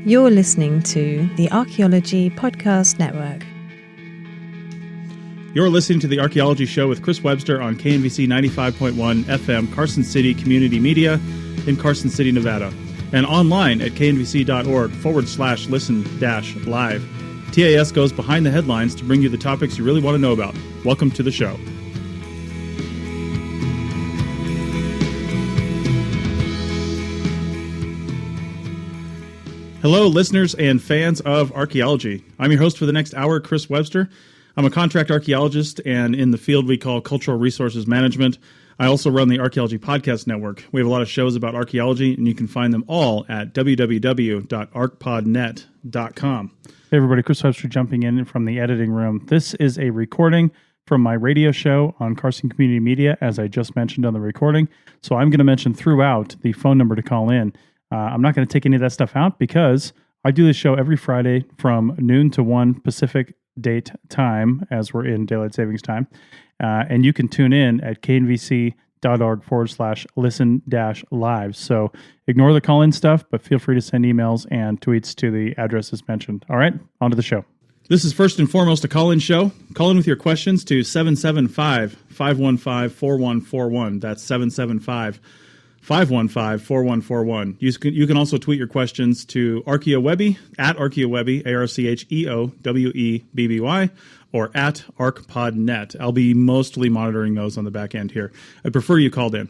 You're listening to the Archaeology Podcast Network. You're listening to the Archaeology Show with Chris Webster on KNVC 95.1 FM, Carson City Community Media in Carson City, Nevada, and online at knvc.org/listen-live. TAS goes behind the headlines to bring you the topics you really want to know about. Welcome to the show. Hello, listeners and fans of archaeology. I'm your host for the next hour, Chris Webster. I'm a contract archaeologist, and in the field we call cultural resources management. I also run the Archaeology Podcast Network. We have a lot of shows about archaeology, and you can find them all at www.archpodnet.com. Hey, everybody. Chris Webster jumping in from the editing room. This is a recording from my radio show on Carson Community Media, as I just mentioned on the recording. So I'm going to mention throughout the phone number to call in. I'm not going to take any of that stuff out because I do this show every Friday from noon to 1 Pacific date time, as we're in daylight savings time. And you can tune in at knvc.org/listen-live. So ignore the call-in stuff, but feel free to send emails and tweets to the addresses mentioned. All right, on to the show. This is first and foremost a call-in show. Call in with your questions to 775-515-4141. That's 775-515-4141. You can also tweet your questions to ArchaeoWebby, at ArchaeoWebby, ArcheoWebby, or at ArchPodNet. I'll be mostly monitoring those on the back end here. I prefer you called in.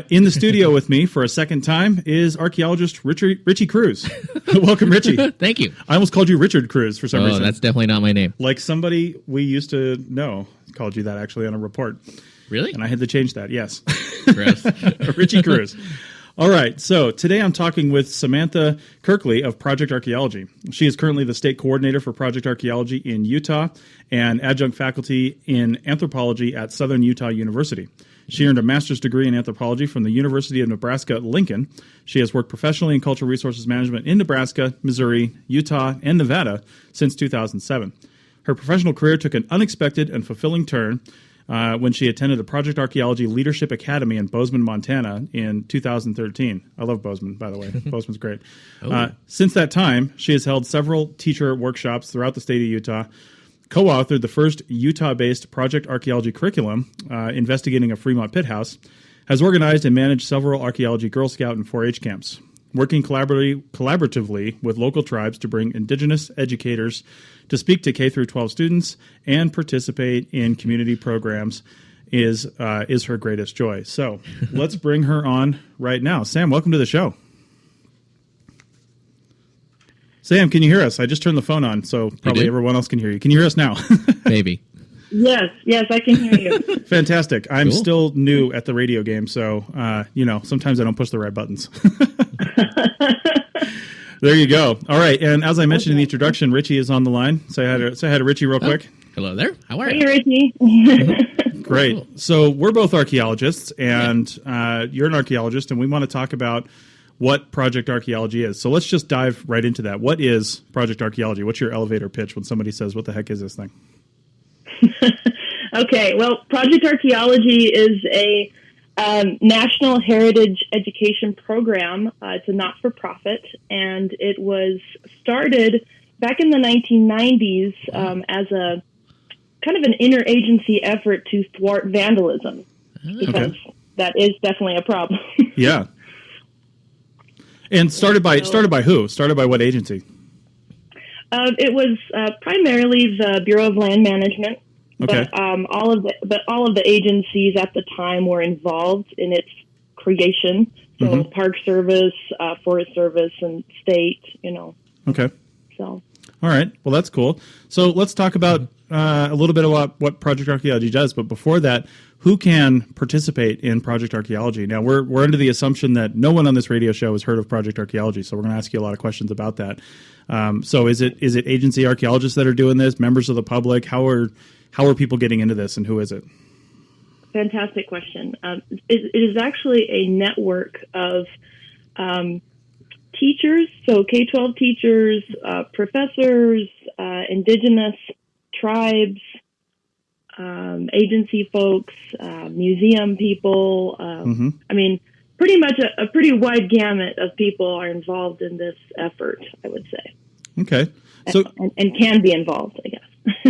In the studio with me for a second time is archaeologist Richie Cruz. Welcome, Richie. Thank you. I almost called you Richard Cruz for some reason. Oh, that's definitely not my name. Like somebody we used to know called you that actually on a report. Really? And I had to change that, yes. Gross. Richie Cruz. All right, so today I'm talking with Samantha Kirkley of Project Archaeology. She is currently the state coordinator for Project Archaeology in Utah and adjunct faculty in anthropology at Southern Utah University. She earned a master's degree in anthropology from the University of Nebraska-Lincoln. She has worked professionally in cultural resources management in Nebraska, Missouri, Utah, and Nevada since 2007. Her professional career took an unexpected and fulfilling turn when she attended the Project Archaeology Leadership Academy in Bozeman, Montana in 2013. I love Bozeman, by the way. Bozeman's great. Oh. Since that time, she has held several teacher workshops throughout the state of Utah, co-authored the first Utah-based Project Archaeology curriculum investigating a Fremont pit house, has organized and managed several archaeology Girl Scout and 4-H camps, working collaboratively with local tribes to bring indigenous educators to speak to K-12 students and participate in community programs is her greatest joy. So let's bring her on right now. Sam, welcome to the show. Sam, can you hear us? I just turned the phone on, so probably everyone else can hear you. Can you hear us now? Maybe. Yes, I can hear you. Fantastic. I'm still new at the radio game, so, sometimes I don't push the right buttons. There you go. All right, and as I mentioned in the introduction, Richie is on the line. Say hi to Richie real quick. Hello there. How are you? Hey, Richie. Great. Cool. So we're both archaeologists, and you're an archaeologist, and we want to talk about what Project Archaeology is. So let's just dive right into that. What is Project Archaeology? What's your elevator pitch when somebody says, what the heck is this thing? Okay, well, Project Archaeology is a national heritage education program. It's a not-for-profit, and it was started back in the 1990s as a kind of an interagency effort to thwart vandalism, because that is definitely a problem. Yeah. And started by who? Started by what agency? It was primarily the Bureau of Land Management. Okay. But all of the agencies at the time were involved in its creation. So Park Service, Forest Service, and state. Okay. So. All right. Well, that's cool. So let's talk about a little bit about what Project Archaeology does. But before that, who can participate in Project Archaeology? Now, we're under the assumption that no one on this radio show has heard of Project Archaeology, so we're going to ask you a lot of questions about that. So is it agency archaeologists that are doing this? Members of the public? How are people getting into this, and who is it? Fantastic question. It is actually a network of teachers, so K-12 teachers, professors, indigenous tribes, agency folks, museum people. I mean, pretty much a pretty wide gamut of people are involved in this effort, I would say. Okay. So and can be involved, I guess.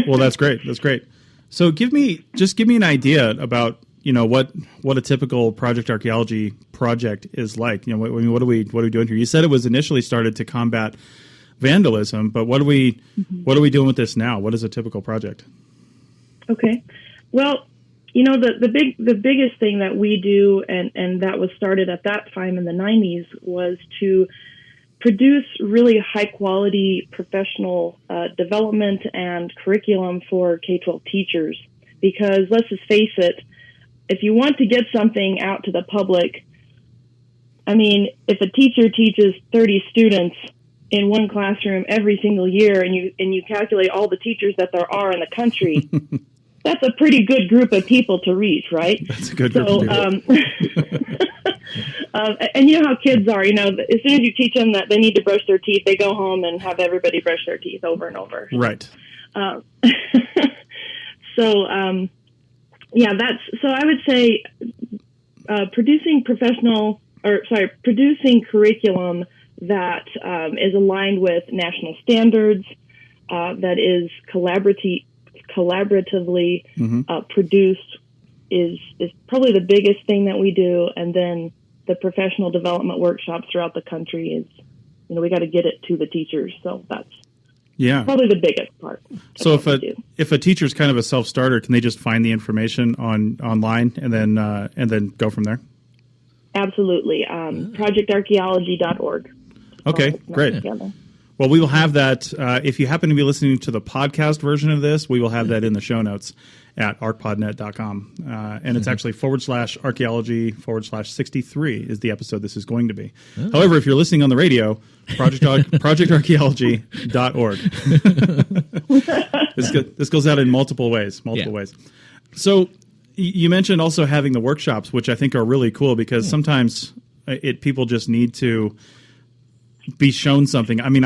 well, that's great. That's great. So give me an idea about, what a typical Project Archaeology project is like. What are we doing here? You said it was initially started to combat vandalism, but what are we doing with this now? What is a typical project? Okay. Well, the biggest thing that we do, and that was started at that time in the 90s, was to produce really high quality professional development and curriculum for K-12 teachers. Because let's just face it, if you want to get something out to the public, I mean, if a teacher teaches 30 students in one classroom every single year, and you calculate all the teachers that there are in the country, that's a pretty good group of people to reach, right? That's a good group of people. And you know how kids are, as soon as you teach them that they need to brush their teeth, they go home and have everybody brush their teeth over and over. Right. So I would say producing curriculum that is aligned with national standards, that is collaboratively produced is probably the biggest thing that we do. And then the professional development workshops throughout the country is, we got to get it to the teachers. So that's probably the biggest part. So if a teacher's kind of a self-starter, can they just find the information online and then go from there? Absolutely. ProjectArchaeology.org. Okay, great. Together. Well, we will have that. If you happen to be listening to the podcast version of this, we will have that in the show notes at archpodnet.com. And it's actually /archaeology/63 is the episode this is going to be. Oh. However, if you're listening on the radio, projectarchaeology.org. This goes out in multiple ways. So you mentioned also having the workshops, which I think are really cool because sometimes people just need to be shown something. I mean,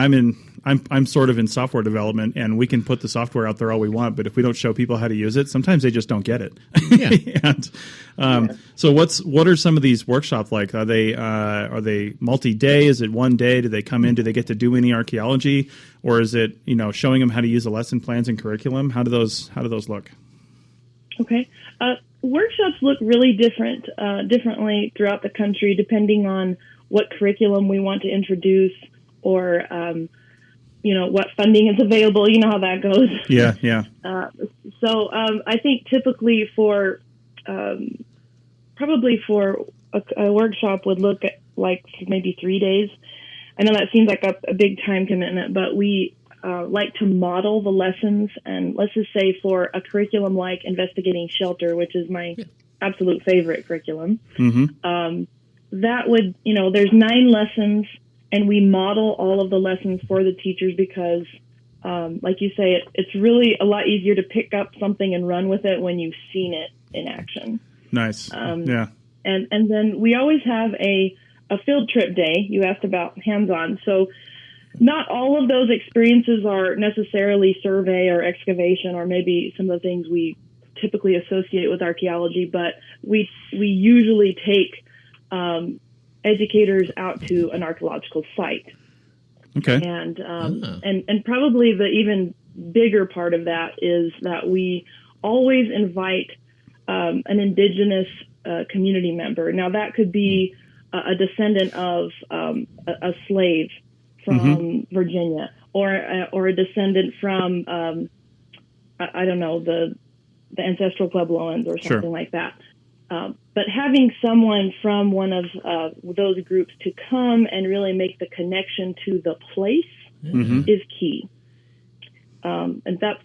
I'm sort of in software development, and we can put the software out there all we want, but if we don't show people how to use it, sometimes they just don't get it. Yeah. So what are some of these workshops like? Are they multi-day? Is it one day? Do they come in? Do they get to do any archaeology, or is it showing them how to use the lesson plans and curriculum? How do those look? Okay, workshops look really differently throughout the country, depending on what curriculum we want to introduce, or what funding is available. You know how that goes. Yeah. So I think typically probably for a workshop would look at like maybe 3 days. I know that seems like a big time commitment, but we like to model the lessons. And let's just say for a curriculum like investigating shelter, which is my absolute favorite curriculum, that would, there's 9 lessons, and we model all of the lessons for the teachers because, like you say, it's really a lot easier to pick up something and run with it when you've seen it in action. Nice. Yeah. And then we always have a field trip day. You asked about hands-on. So not all of those experiences are necessarily survey or excavation or maybe some of the things we typically associate with archaeology, but we usually take educators out to an archaeological site. Okay. And probably the even bigger part of that is that we always invite an indigenous community member. Now that could be a descendant of a slave from Virginia, or a descendant from I don't know, the Ancestral Puebloans or something like that. But having someone from one of those groups to come and really make the connection to the place is key. And that's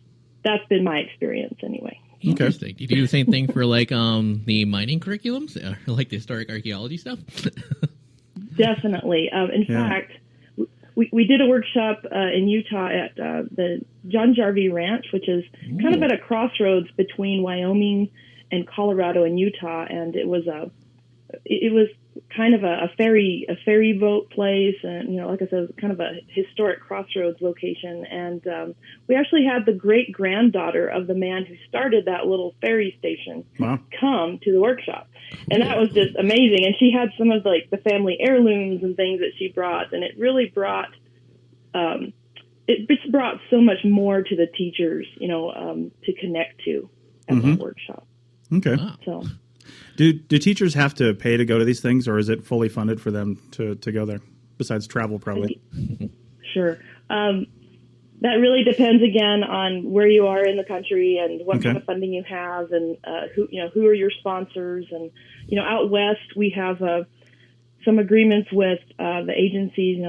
been my experience anyway. Interesting. Do you do the same thing for like the mining curriculums, like the historic archaeology stuff? Definitely. In fact, we did a workshop in Utah at the John Jarvie Ranch, which is kind of at a crossroads between Wyoming and Colorado and Utah, and it was kind of a ferry boat place, and like I said, kind of a historic crossroads location. And we actually had the great granddaughter of the man who started that little ferry station come to the workshop, and that was just amazing. And she had some of the family heirlooms and things that she brought, and it really brought it's brought so much more to the teachers, to connect to at the workshop. Okay. Wow. So. Do teachers have to pay to go to these things, or is it fully funded for them to go there, besides travel probably? Sure. That really depends, again, on where you are in the country and what kind of funding you have, and who are your sponsors. And, out west, we have some agreements with the agencies,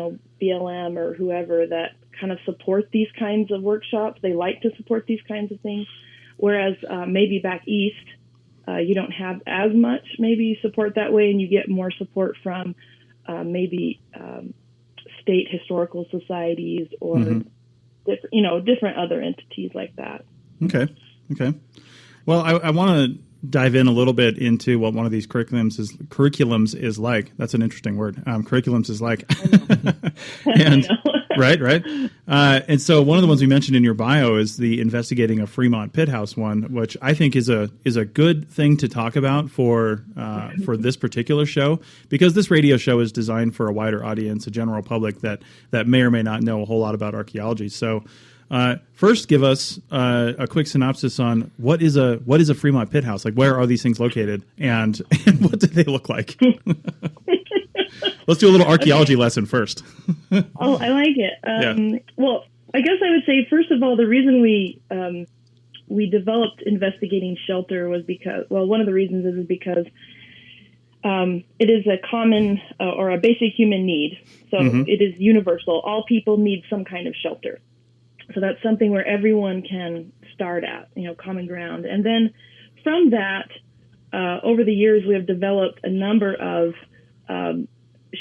BLM or whoever, that kind of support these kinds of workshops. They like to support these kinds of things, whereas maybe back east, you don't have as much maybe support that way, and you get more support from maybe state historical societies or different other entities like that. Okay. Well, I want to dive in a little bit into what one of these curriculums is like. That's an interesting word. Curriculums is like, and right. And so one of the ones we mentioned in your bio is the investigating a Fremont pit house one, which I think is a good thing to talk about for this particular show, because this radio show is designed for a wider audience, a general public that may or may not know a whole lot about archaeology. So. First, give us a quick synopsis on what is a Fremont pit house? Like, where are these things located, and what do they look like? Let's do a little archaeology lesson first. Oh, I like it. Well, I guess I would say, first of all, the reason we developed investigating shelter was because, one of the reasons is because it is a common or a basic human need. So it is universal. All people need some kind of shelter. So that's something where everyone can start at, common ground. And then from that, over the years, we have developed a number of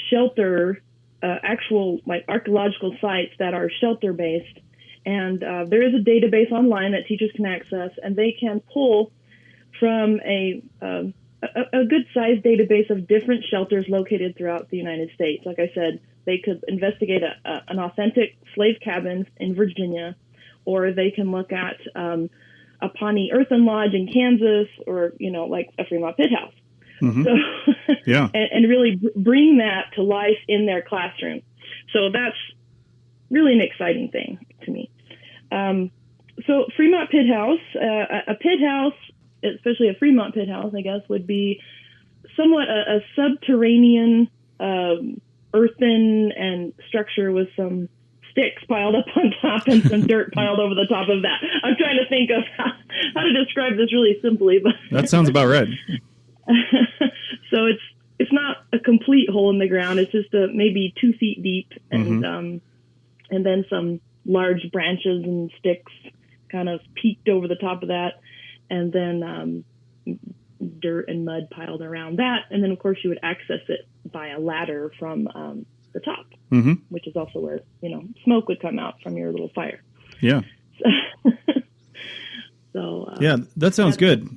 shelter, actual archaeological sites that are shelter-based. And there is a database online that teachers can access, and they can pull from a good-sized database of different shelters located throughout the United States. Like I said, they could investigate an authentic slave cabin in Virginia, or they can look at a Pawnee Earthen Lodge in Kansas, or, like a Fremont pit house. So, and really bring that to life in their classroom. So that's really an exciting thing to me. So Fremont pit house, a pit house, especially a Fremont pit house, I guess, would be somewhat a subterranean earthen and structure with some sticks piled up on top and some dirt piled over the top of that. I'm trying to think of how to describe this really simply, but that sounds about right. So it's not a complete hole in the ground. It's just maybe 2 feet deep, and then some large branches and sticks kind of peaked over the top of that, and then dirt and mud piled around that. And then, of course, you would access it by a ladder from the top, which is also where, smoke would come out from your little fire. Yeah. So yeah, that sounds good.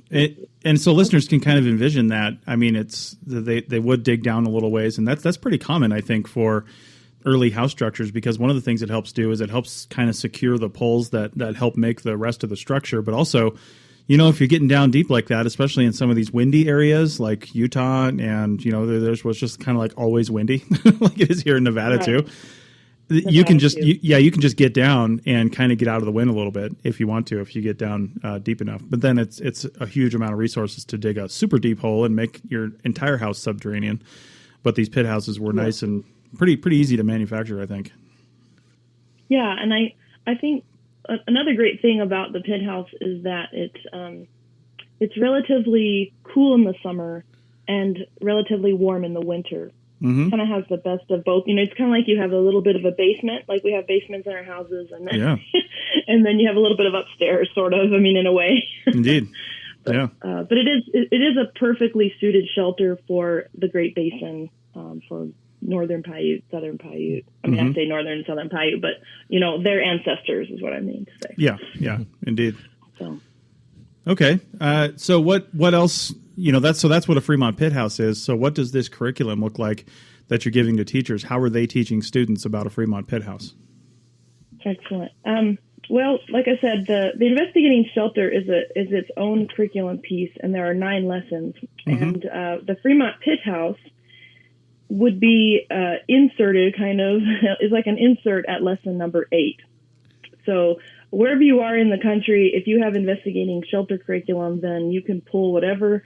And so listeners can kind of envision that. I mean, it's they would dig down a little ways, and that's pretty common, I think, for early house structures, because one of the things it helps do is it helps kind of secure the poles that help make the rest of the structure. But also, if you're getting down deep like that, especially in some of these windy areas like Utah, and there's was just kind of like always windy, like it is here in Nevada too. You can just you can just get down and kind of get out of the wind a little bit if you want to, if you get down deep enough. But then it's a huge amount of resources to dig a super deep hole and make your entire house subterranean. But these pit houses were nice and pretty easy to manufacture, I think. Yeah, and I think another great thing about the pit house is that it's relatively cool in the summer and relatively warm in the winter. Kind of has the best of both. It's kind of like you have a little bit of a basement, like we have basements in our houses, and then and then you have a little bit of upstairs, sort of. I mean, in a way. Indeed. But it is a perfectly suited shelter for the Great Basin, for Northern Paiute, Southern Paiute. I mean, I say Northern and Southern Paiute, but their ancestors is what I mean to say. Yeah, indeed. So. Okay, so what else? that's what a Fremont Pit House is. So what does this curriculum look like that you're giving to teachers? How are they teaching students about a Fremont Pit House? Excellent. Well, like I said, the investigating shelter is its own curriculum piece, and there are 9 lessons. Mm-hmm. And the Fremont Pit House would be inserted, is like an insert at lesson number 8. So wherever you are in the country, if you have investigating shelter curriculum, then you can pull whatever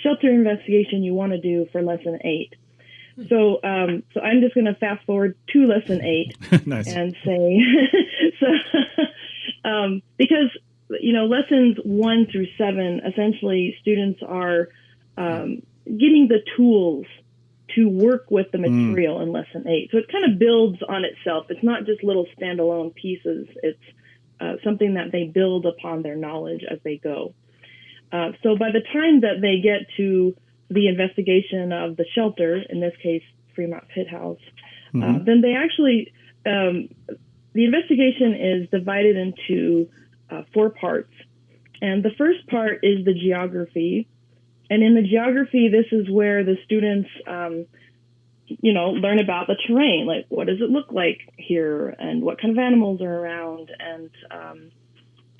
shelter investigation you want to do for lesson 8. So I'm just going to fast forward to lesson 8 Nice. and say, because, lessons 1 through 7, essentially students are getting the tools to work with the material in lesson 8. So it kind of builds on itself. It's not just little standalone pieces. It's something that they build upon their knowledge as they go. So by the time that they get to the investigation of the shelter, in this case, Fremont Pit House, then they actually, the investigation is divided into 4 parts. And the first part is the geography. And in the geography, this is where the students, learn about the terrain. Like, what does it look like here? And what kind of animals are around?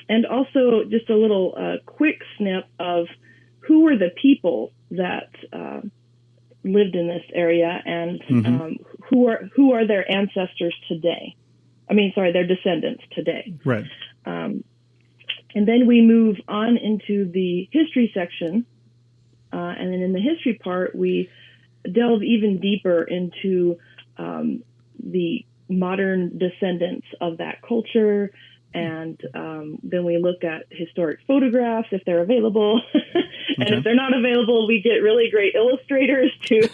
And also just a little quick snip of who were the people that lived in this area, and who are their ancestors today. Their descendants today. Right. And then we move on into the history section. And then in the history part, we delve even deeper into the modern descendants of that culture. And then we look at historic photographs if they're available. And if they're not available, we get really great illustrators to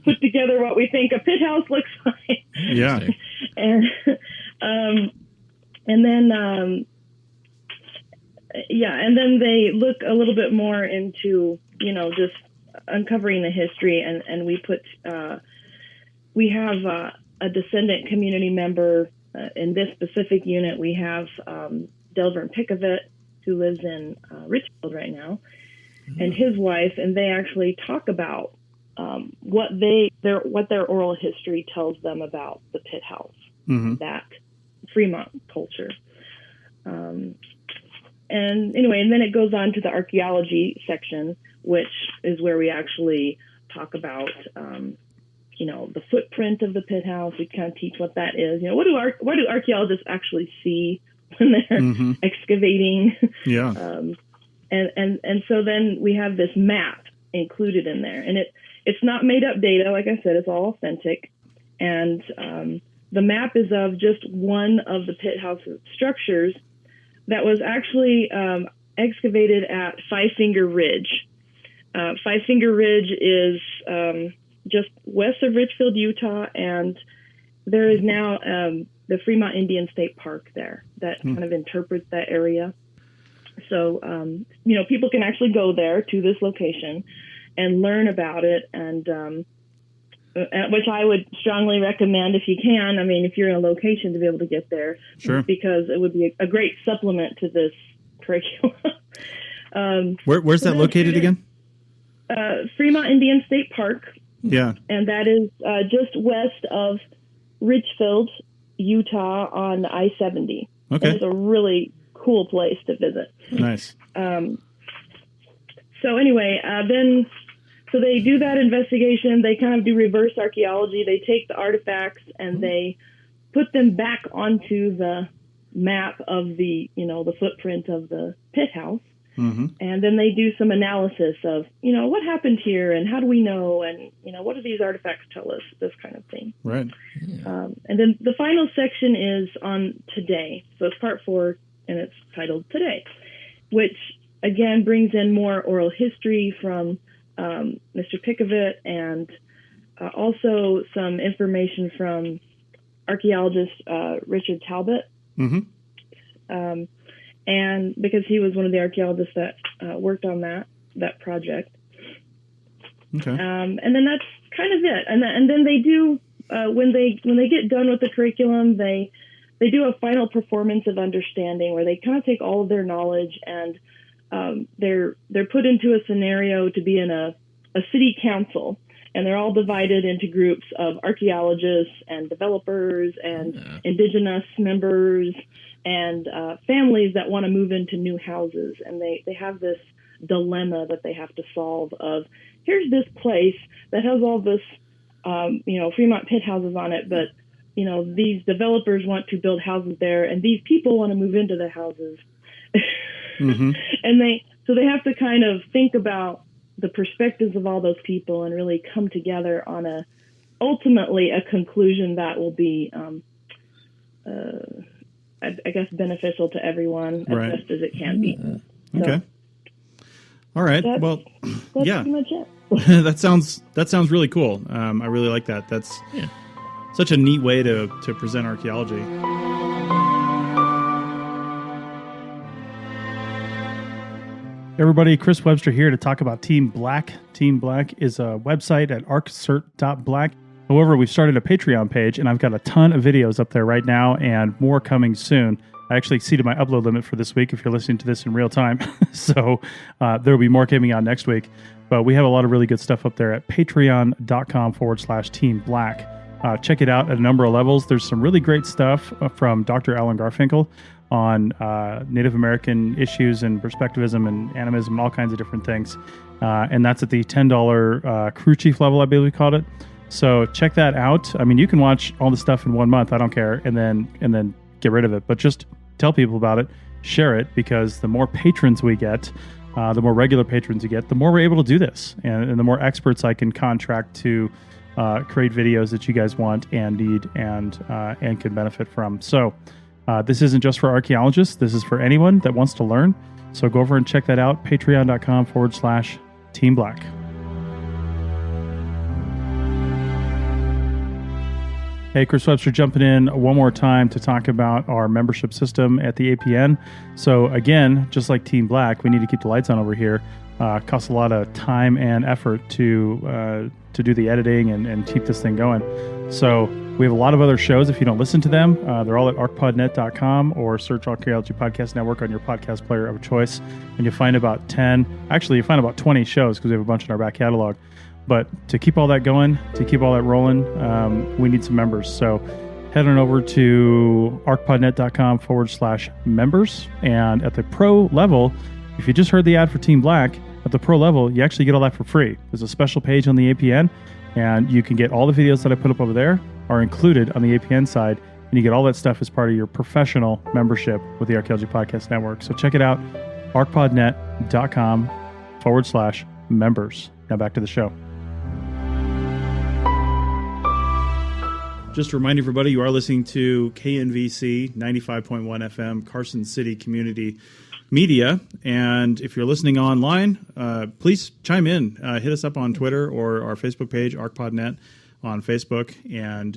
put together what we think a pit house looks like. Yeah. And then they look a little bit more into, just uncovering the history. And we have a descendant community member. In this specific unit, we have Delvin Pickavett, who lives in Richfield right now, and his wife, and they actually talk about what their oral history tells them about the pit house, that Fremont culture. And then it goes on to the archaeology section, which is where we actually talk about the footprint of the pit house. We kind of teach what that is. What do archaeologists actually see when they're excavating? Yeah. And so then we have this map included in there, and it's not made up data. Like I said, it's all authentic. And the map is of just one of the pit house structures that was actually excavated at Five Finger Ridge. Five Finger Ridge is just west of Richfield, Utah, and there is now the Fremont Indian State Park there that kind of interprets that area. So, people can actually go there to this location and learn about it, and which I would strongly recommend if you can. If you're in a location to be able to get there, sure, because it would be a great supplement to this curriculum. Where's that located again? Fremont Indian State Park. Yeah. And that is just west of Richfield, Utah on I-70. Okay. It's a really cool place to visit. Nice. So anyway, so they do that investigation. They kind of do reverse archaeology. They take the artifacts and they put them back onto the map of the footprint of the pit house. And then they do some analysis of, what happened here and how do we know? And, what do these artifacts tell us? This kind of thing. Right. And then the final section is on today. So it's part 4 and it's titled Today, which again brings in more oral history from Mr. Pickavett and also some information from archaeologist Richard Talbot. And because he was one of the archaeologists that worked on that project. Okay. And then that's kind of it. And then they do when they get done with the curriculum, they do a final performance of understanding where they kind of take all of their knowledge and they're put into a scenario to be in a city council, and they're all divided into groups of archaeologists and developers and indigenous members and families that want to move into new houses. And they have this dilemma that they have to solve of, here's this place that has all this, Fremont pit houses on it, but, these developers want to build houses there, and these people want to move into the houses. Mm-hmm. And they have to kind of think about the perspectives of all those people and really come together on ultimately a conclusion that will be, I guess, beneficial to everyone as best as it can be. Okay. All right. Well, yeah, pretty much it. that sounds really cool. I really like that. That's such a neat way to present archaeology. Everybody, Chris Webster here to talk about Team Black. Team Black is a website at arccert.black. However, we've started a Patreon page, and I've got a ton of videos up there right now and more coming soon. I actually exceeded my upload limit for this week if you're listening to this in real time. So there will be more coming out next week. But we have a lot of really good stuff up there at patreon.com/Team Black. Check it out at a number of levels. There's some really great stuff from Dr. Alan Garfinkel on Native American issues and perspectivism and animism and all kinds of different things. And that's at the $10 crew chief level, I believe we called it. So check that out. I mean, you can watch all the stuff in 1 month. I don't care. And then get rid of it. But just tell people about it. Share it, because the more patrons we get, the more regular patrons you get, the more we're able to do this. And the more experts I can contract to create videos that you guys want and need and can benefit from. So this isn't just for archaeologists. This is for anyone that wants to learn. So go over and check that out. Patreon.com/Team Black. Hey, Chris Webster jumping in one more time to talk about our membership system at the APN. So again, just like Team Black, we need to keep the lights on over here. Costs a lot of time and effort to do the editing and keep this thing going. So we have a lot of other shows. If you don't listen to them, they're all at arcpodnet.com, or search Archaeology Podcast Network on your podcast player of choice. And you'll find about 20 shows, because we have a bunch in our back catalog. But to keep all that going, to keep all that rolling, we need some members. So head on over to arcpodnet.com/members. And at the pro level, if you just heard the ad for Team Black, at the pro level, you actually get all that for free. There's a special page on the APN, and you can get all the videos that I put up over there are included on the APN side, and you get all that stuff as part of your professional membership with the Archaeology Podcast Network. So check it out, arcpodnet.com/members. Now back to the show. Just to remind everybody, you are listening to KNVC 95.1 FM, Carson City Community Media. And if you're listening online, please chime in. Hit us up on Twitter or our Facebook page, ArcPodNet on Facebook. And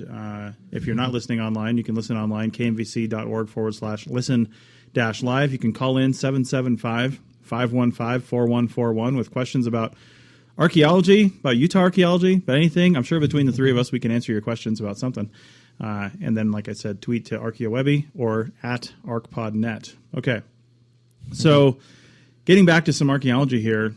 if you're not listening online, you can listen online, knvc.org/listen-live. You can call in 775-515-4141 with questions about archaeology, about Utah archaeology, about anything. I'm sure between the three of us, we can answer your questions about something. And then, like I said, tweet to ArchaeoWebby or at ArcPodNet. Okay. So getting back to some archaeology here,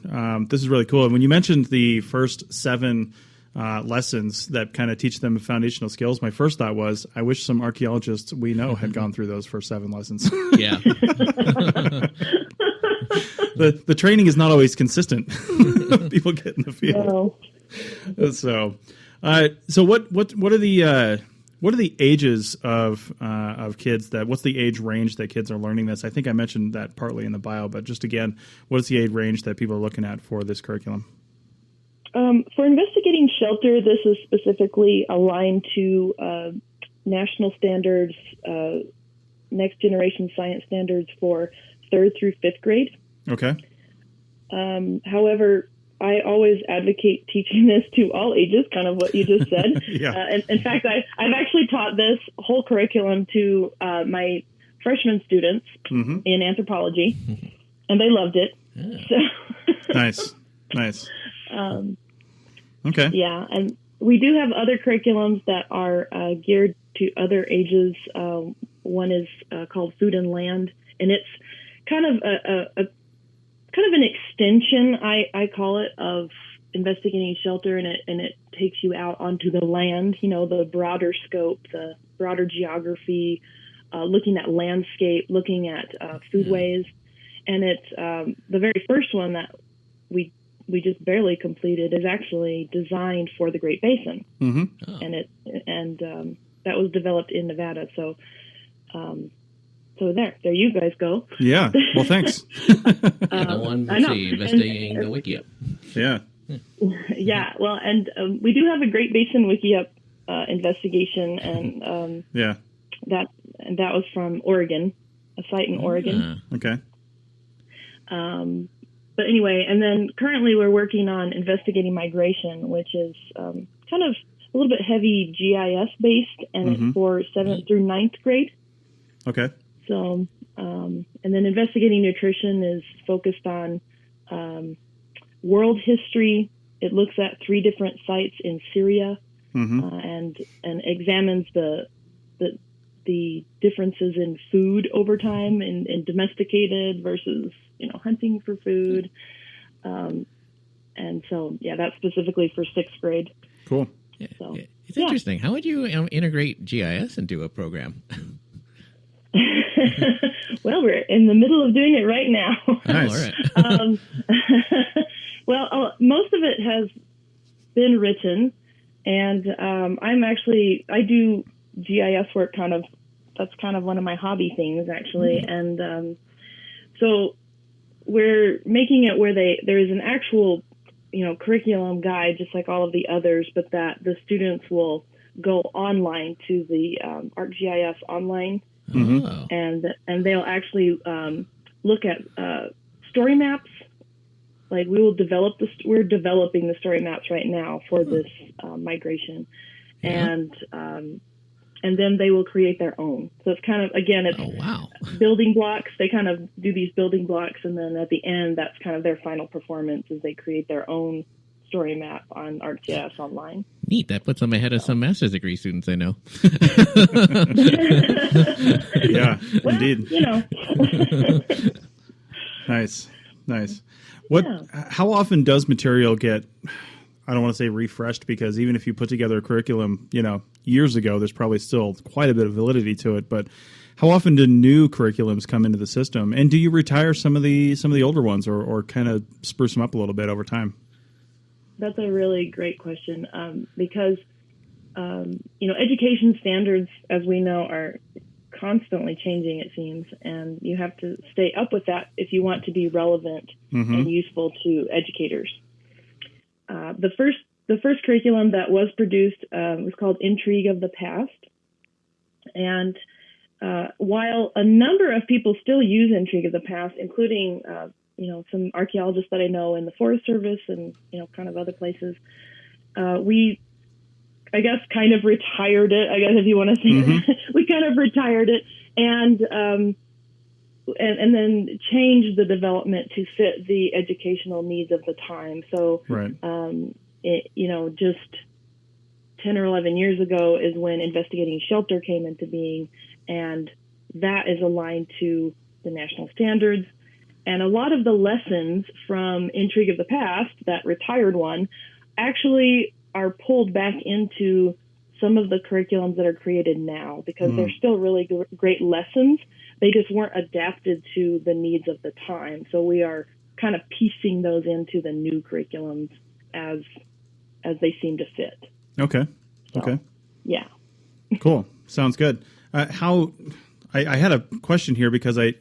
this is really cool. And when you mentioned the first 7 lessons that kind of teach them foundational skills, my first thought was, I wish some archaeologists we know had gone through those first 7 lessons. Yeah. The training is not always consistent. People get in the field. No. So what are the ages of kids what's the age range that kids are learning this? I think I mentioned that partly in the bio, but just again, what is the age range that people are looking at for this curriculum? For investigating shelter, this is specifically aligned to national standards, next generation science standards for 3rd through 5th grade. Okay. However, I always advocate teaching this to all ages, kind of what you just said. Yeah. In fact, I've actually taught this whole curriculum to my freshman students in anthropology, and they loved it. Yeah. So Nice. Okay. Yeah, and we do have other curriculums that are geared to other ages. One is called Food and Land, and it's kind of a kind of an extension, I call it, of investigating shelter, and it takes you out onto the land, the broader scope, the broader geography, looking at landscape, looking at foodways. And it's the very first one that we just barely completed is actually designed for the Great Basin. Mm-hmm. Oh. And that was developed in Nevada. So there you guys go. Yeah. Well, thanks. The one, let's see, investigating the wiki up. Yeah. Yeah. Well, and we do have a Great Basin wiki up investigation, and that was from Oregon, a site in Oregon. Okay. But anyway, and then currently we're working on investigating migration, which is kind of a little bit heavy GIS based, and it's for 7th through 9th grade. Okay. So, and then investigating nutrition is focused on world history. It looks at 3 different sites in Syria, and examines the differences in food over time, in domesticated versus hunting for food. And so, that's specifically for 6th grade. Cool. Yeah. So, it's interesting. How would you integrate GIS into a program? Well, we're in the middle of doing it right now. Nice. All right. Well, most of it has been written, and I do GIS work that's kind of one of my hobby things, actually. And so we're making it where there is an actual, curriculum guide, just like all of the others, but that the students will go online to the ArcGIS online, and they'll actually look at story maps. Like we're developing the story maps right now for this migration, and then they will create their own. So it's kind of, again, it's building blocks. They kind of do these building blocks, and then at the end, that's kind of their final performance, is they create their own story map on ArcGIS online. Neat. That puts them ahead of some master's degree students I know. Yeah, well, indeed. Nice. How often does material get, I don't want to say refreshed, because even if you put together a curriculum, years ago, there's probably still quite a bit of validity to it. But how often do new curriculums come into the system? And do you retire some of the older ones, or kind of spruce them up a little bit over time? That's a really great question, because education standards, as we know, are constantly changing, it seems, and you have to stay up with that if you want to be relevant and useful to educators. The first curriculum that was produced was called Intrigue of the Past, and while a number of people still use Intrigue of the Past, including some archaeologists that I know in the Forest Service and kind of other places, we, I guess, kind of retired it, I guess, if you want to say that. We kind of retired it and then changed the development to fit the educational needs of the time. So, just 10 or 11 years ago is when investigating shelter came into being, and that is aligned to the national standards. And a lot of the lessons from Intrigue of the Past, that retired one, actually are pulled back into some of the curriculums that are created now, because they're still really great lessons. They just weren't adapted to the needs of the time. So we are kind of piecing those into the new curriculums as they seem to fit. Okay. So, okay. Yeah. Cool. Sounds good. I had a question here, because I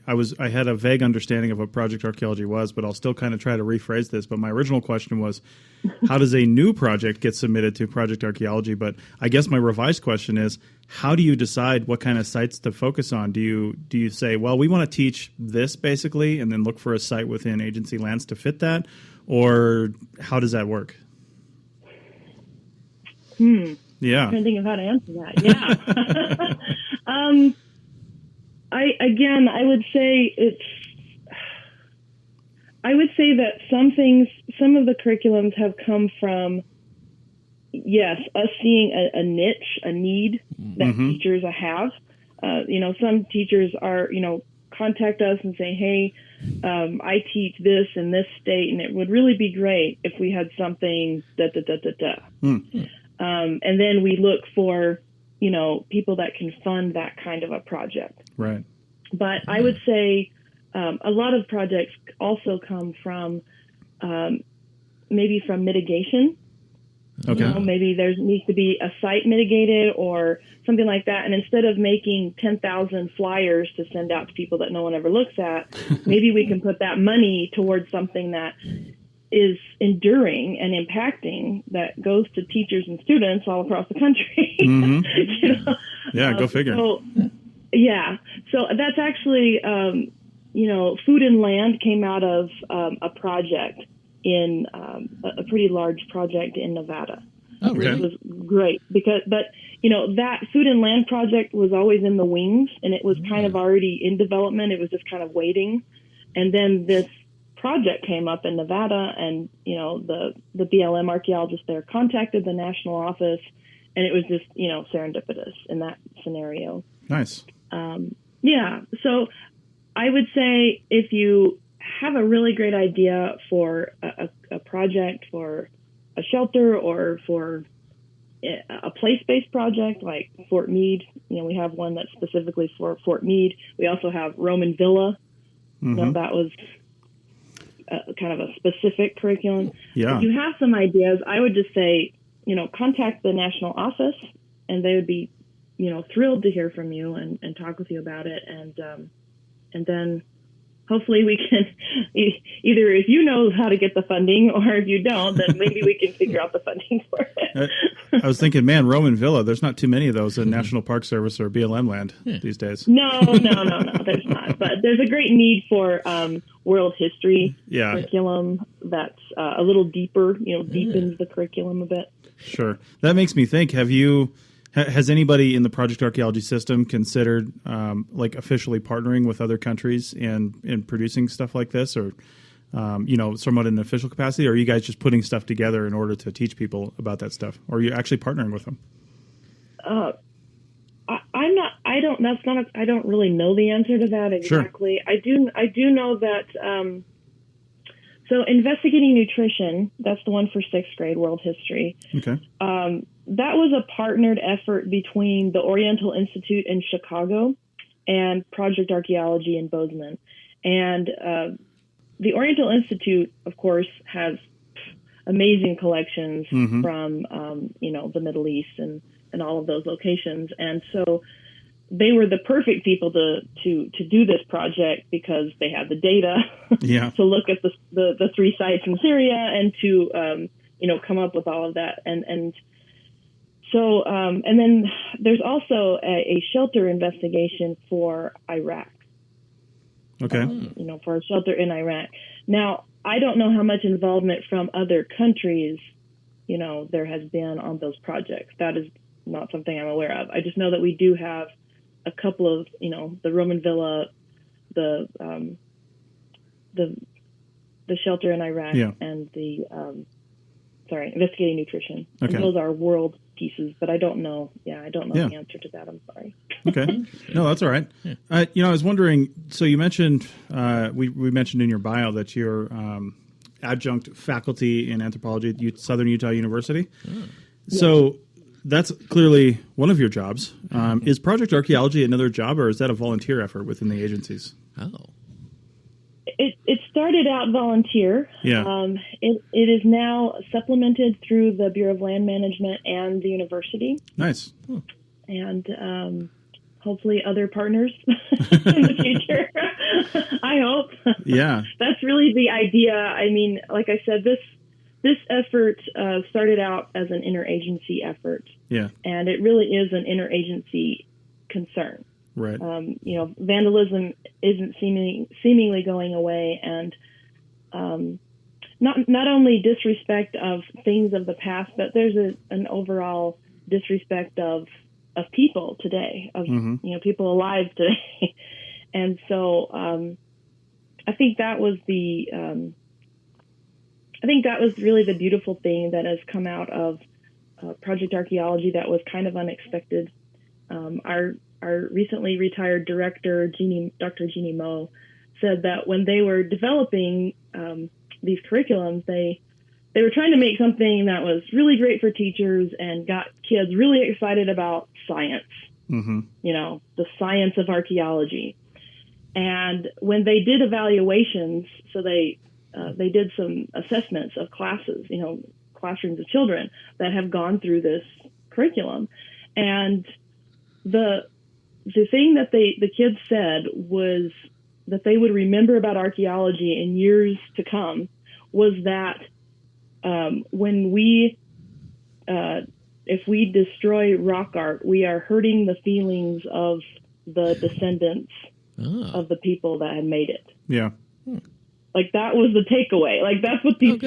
had a vague understanding of what Project Archaeology was, but I'll still kind of try to rephrase this. But my original question was, how does a new project get submitted to Project Archaeology? But I guess my revised question is, how do you decide what kind of sites to focus on? Do you say, well, we want to teach this basically, and then look for a site within agency lands to fit that? Or how does that work? Yeah. I'm trying to think of how to answer that. Yeah. I would say that some of the curriculums have come from, yes, us seeing a niche, a need that teachers have. Some teachers are, contact us and say, hey, I teach this in this state, and it would really be great if we had something and then we look for, people that can fund that kind of a project. Right. But I would say a lot of projects also come from maybe from mitigation. Okay. Maybe there needs to be a site mitigated or something like that. And instead of making 10,000 flyers to send out to people that no one ever looks at, maybe we can put that money towards something that is enduring and impacting, that goes to teachers and students all across the country. Mm-hmm. Yeah, go figure. So that's actually, Food and Land came out of a project in a pretty large project in Nevada. Oh, really? It was great but that Food and Land project was always in the wings, and it was kind of already in development. It was just kind of waiting. And then this project came up in Nevada, and, the BLM archaeologist there contacted the national office, and it was just, serendipitous in that scenario. Nice. So I would say if you have a really great idea for a project, for a shelter, or for a place-based project like Fort Meade, we have one that's specifically for Fort Meade. We also have Roman Villa. Mm-hmm. That was kind of a specific curriculum. Yeah. If you have some ideas, I would just say, contact the national office, and they would be, thrilled to hear from you and talk with you about it. And then hopefully we can either, if you know how to get the funding, or if you don't, then maybe we can figure out the funding for it. I was thinking, man, Roman Villa, there's not too many of those in National Park Service or BLM land these days. No, there's not. But there's a great need for world history curriculum that's a little deeper, deepens the curriculum a bit. Sure. That makes me think, has anybody in the Project Archaeology system considered officially partnering with other countries in producing stuff like this, or somewhat in an official capacity, or are you guys just putting stuff together in order to teach people about that stuff, or are you actually partnering with them? I don't really know the answer to that exactly. Sure. I do know that, so investigating nutrition, that's the one for 6th grade world history. Okay. That was a partnered effort between the Oriental Institute in Chicago and Project Archaeology in Bozeman. And the Oriental Institute, of course, has amazing collections from, the Middle East and all of those locations. And so they were the perfect people to do this project, because they had the data to look at the 3 sites in Syria and to, come up with all of that. So, and then there's also a shelter investigation for Iraq. Okay. For a shelter in Iraq. Now, I don't know how much involvement from other countries, there has been on those projects. That is not something I'm aware of. I just know that we do have a couple of, the Roman Villa, the shelter in Iraq, and the, investigating nutrition. Okay. And those are world pieces, but I don't know. I don't know the answer to that. I'm sorry. Okay. No, that's all right. I was wondering, so you mentioned, we mentioned in your bio that you're adjunct faculty in anthropology at Southern Utah University. So that's clearly one of your jobs. Is Project Archaeology another job, or is that a volunteer effort within the agencies? Oh. It started out volunteer. Yeah. It is now supplemented through the Bureau of Land Management and the university. Nice. And hopefully other partners in the future. I hope. Yeah. That's really the idea. I mean, like I said, this effort started out as an interagency effort. Yeah. And it really is an interagency concern. Right. Vandalism isn't seemingly going away, and not only disrespect of things of the past, but there's an overall disrespect of people today, of people alive today, and so I think that was really the beautiful thing that has come out of Project Archaeology that was kind of unexpected. our recently retired director, Dr. Jeannie Moe, said that when they were developing these curriculums, they were trying to make something that was really great for teachers and got kids really excited about science, the science of archaeology. And when they did evaluations, so they did some assessments of classes, classrooms of children that have gone through this curriculum. And the thing that the kids said was that they would remember about archaeology in years to come was that when if we destroy rock art, we are hurting the feelings of the descendants of the people that had made it. Yeah. Like that was the takeaway. Like that's what these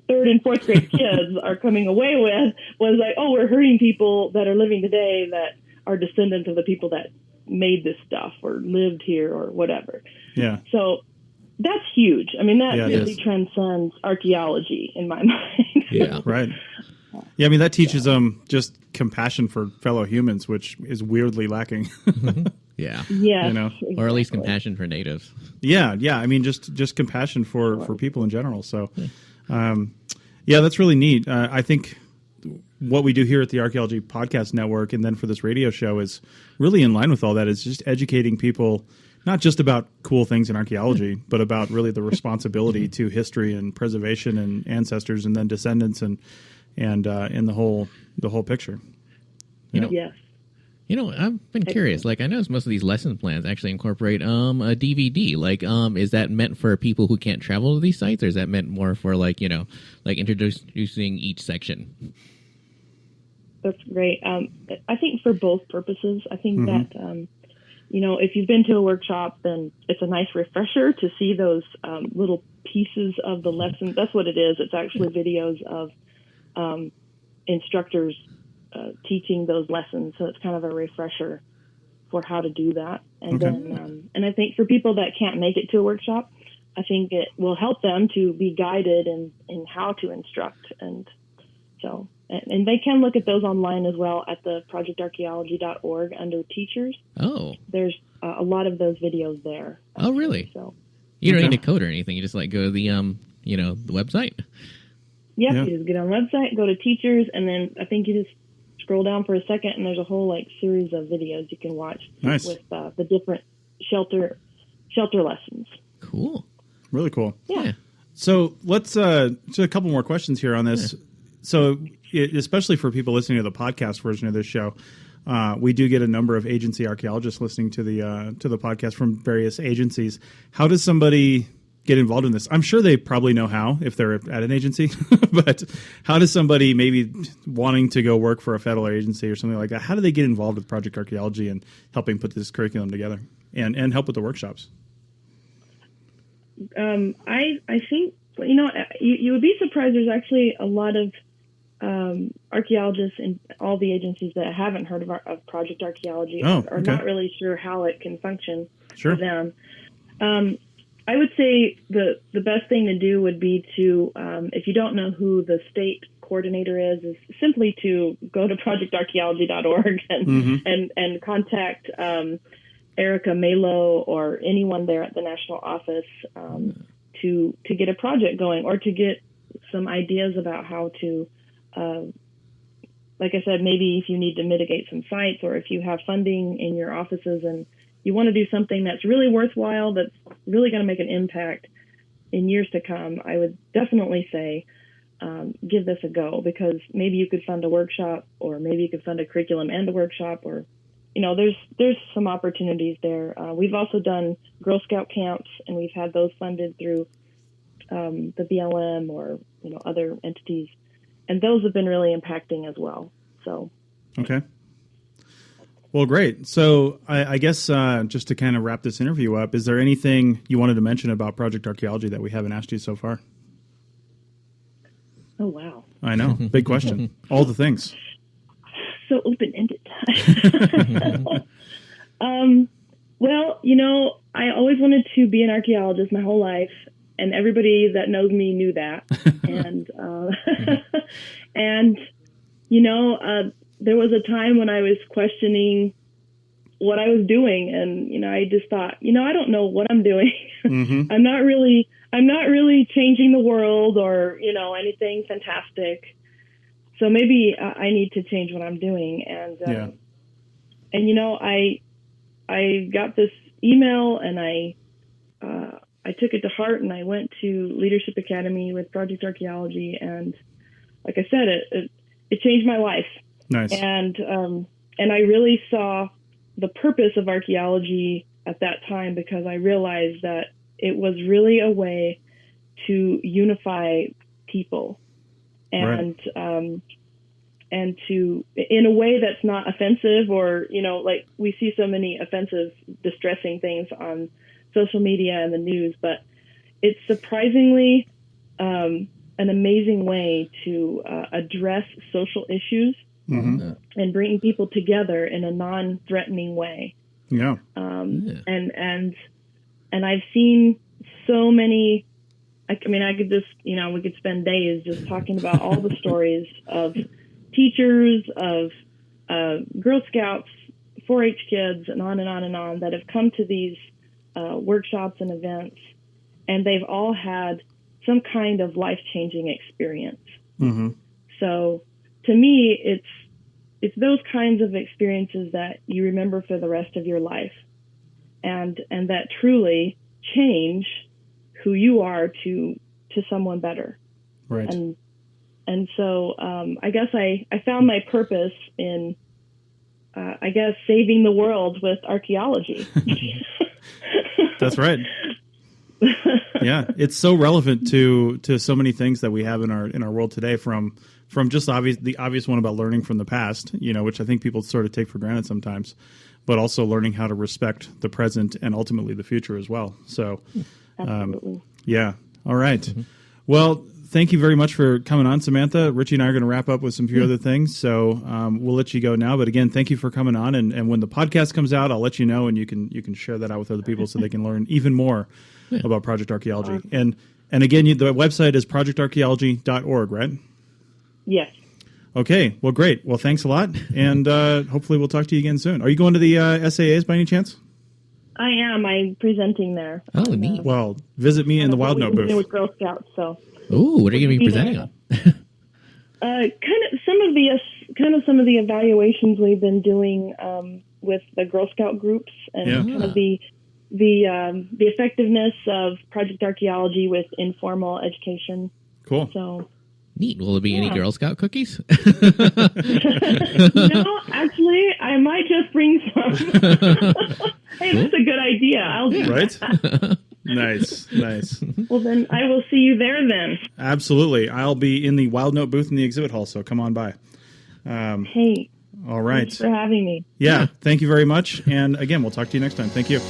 third and fourth grade kids are coming away with, was like, oh, we're hurting people that are living today that are descendants of the people that made this stuff or lived here or whatever. Yeah. So that's huge. I mean, that really transcends archaeology in my mind. Yeah. Right. Yeah, I mean, that teaches them just compassion for fellow humans, which is weirdly lacking. Yeah. Yeah. Exactly. Or at least compassion for natives. Yeah. I mean, just compassion for people in general. So, that's really neat. I think what we do here at the Archaeology Podcast Network and then for this radio show is really in line with all that. It's just educating people, not just about cool things in archaeology, but about really the responsibility to history and preservation and ancestors and then descendants and the whole picture. Yes. I've been curious. Like, I noticed most of these lesson plans actually incorporate a DVD. Like, is that meant for people who can't travel to these sites, or is that meant more for like introducing each section? That's great. I think for both purposes. I think that if you've been to a workshop, then it's a nice refresher to see those little pieces of the lesson. That's what it is. It's actually videos of instructors teaching those lessons, so it's kind of a refresher for how to do that. And then, and I think for people that can't make it to a workshop, I think it will help them to be guided in how to instruct. And so, and they can look at those online as well at the projectarchaeology.org under teachers. Oh, there's a lot of those videos there. Oh, really? So you don't need a code or anything. You just go to the the website. Yep, you just get on the website, go to teachers, and then I think you just scroll down for a second, and there's a whole series of videos you can watch with the different shelter lessons. Cool, really cool. Yeah. So let's just a couple more questions here on this. Yeah. So especially for people listening to the podcast version of this show, we do get a number of agency archaeologists listening to the podcast from various agencies. How does somebody get involved in this? I'm sure they probably know how if they're at an agency, but how does somebody maybe wanting to go work for a federal agency or something like that, how do they get involved with Project Archaeology and helping put this curriculum together and help with the workshops? I think, you would be surprised. There's actually a lot of archaeologists in all the agencies that haven't heard of Project Archaeology are not really sure how it can function for them. I would say the best thing to do would be to, if you don't know who the state coordinator is simply to go to projectarchaeology.org and contact Erica Malo or anyone there at the national office to get a project going or to get some ideas about how to, like I said, maybe if you need to mitigate some sites or if you have funding in your offices and you want to do something that's really worthwhile, that's really going to make an impact in years to come, I would definitely say give this a go, because maybe you could fund a workshop, or maybe you could fund a curriculum and a workshop, or there's some opportunities there. We've also done Girl Scout camps, and we've had those funded through the BLM or other entities, and those have been really impacting as well. So okay. Well, great. So I guess just to kind of wrap this interview up, is there anything you wanted to mention about Project Archaeology that we haven't asked you so far? Oh, wow. I know. Big question. All the things. So open-ended. Well, I always wanted to be an archaeologist my whole life, and everybody that knows me knew that. And, there was a time when I was questioning what I was doing. And, I just thought, I don't know what I'm doing. Mm-hmm. I'm not really changing the world or, anything fantastic. So maybe I need to change what I'm doing. And I got this email, and I took it to heart, and I went to Leadership Academy with Project Archaeology. And like I said, it changed my life. Nice. And I really saw the purpose of archaeology at that time, because I realized that it was really a way to unify people, and and to, in a way that's not offensive, or like we see so many offensive, distressing things on social media and the news, but it's surprisingly an amazing way to address social issues. Mm-hmm. And bringing people together in a non-threatening way. Yeah. And I've seen so many. I could just, we could spend days just talking about all the stories of teachers, of Girl Scouts, 4-H kids, and on and on and on, that have come to these workshops and events, and they've all had some kind of life-changing experience. Mm-hmm. So to me, it's those kinds of experiences that you remember for the rest of your life, and that truly change who you are to someone better. Right. And so I guess I found my purpose in saving the world with archaeology. That's right. Yeah, it's so relevant to so many things that we have in our world today, from just the obvious one about learning from the past, which I think people sort of take for granted sometimes, but also learning how to respect the present and ultimately the future as well. So, Absolutely. Yeah. All right. Mm-hmm. Well, thank you very much for coming on, Samantha. Richie and I are going to wrap up with some few other things, so we'll let you go now. But again, thank you for coming on. And when the podcast comes out, I'll let you know, and you can share that out with other people so they can learn even more about Project Archaeology. And again, the website is projectarchaeology.org, right? Yes. Okay. Well, great. Well, thanks a lot, and hopefully we'll talk to you again soon. Are you going to the SAAs by any chance? I am. I'm presenting there. Oh, neat. Well, visit me in the Wild Note booth. With Girl Scouts, so. Ooh, what are you going to be presenting on? Kind of some of the evaluations we've been doing with the Girl Scout groups, and kind of the effectiveness of Project Archaeology with informal education. Cool. So. Neat. Will there be any Girl Scout cookies? No, actually, I might just bring some. Hey, that's a good idea. I'll do that. Nice. Well, then I will see you there then. Absolutely. I'll be in the Wild Note booth in the exhibit hall, so come on by. Hey. All right. Thanks for having me. Yeah, thank you very much. And again, we'll talk to you next time. Thank you.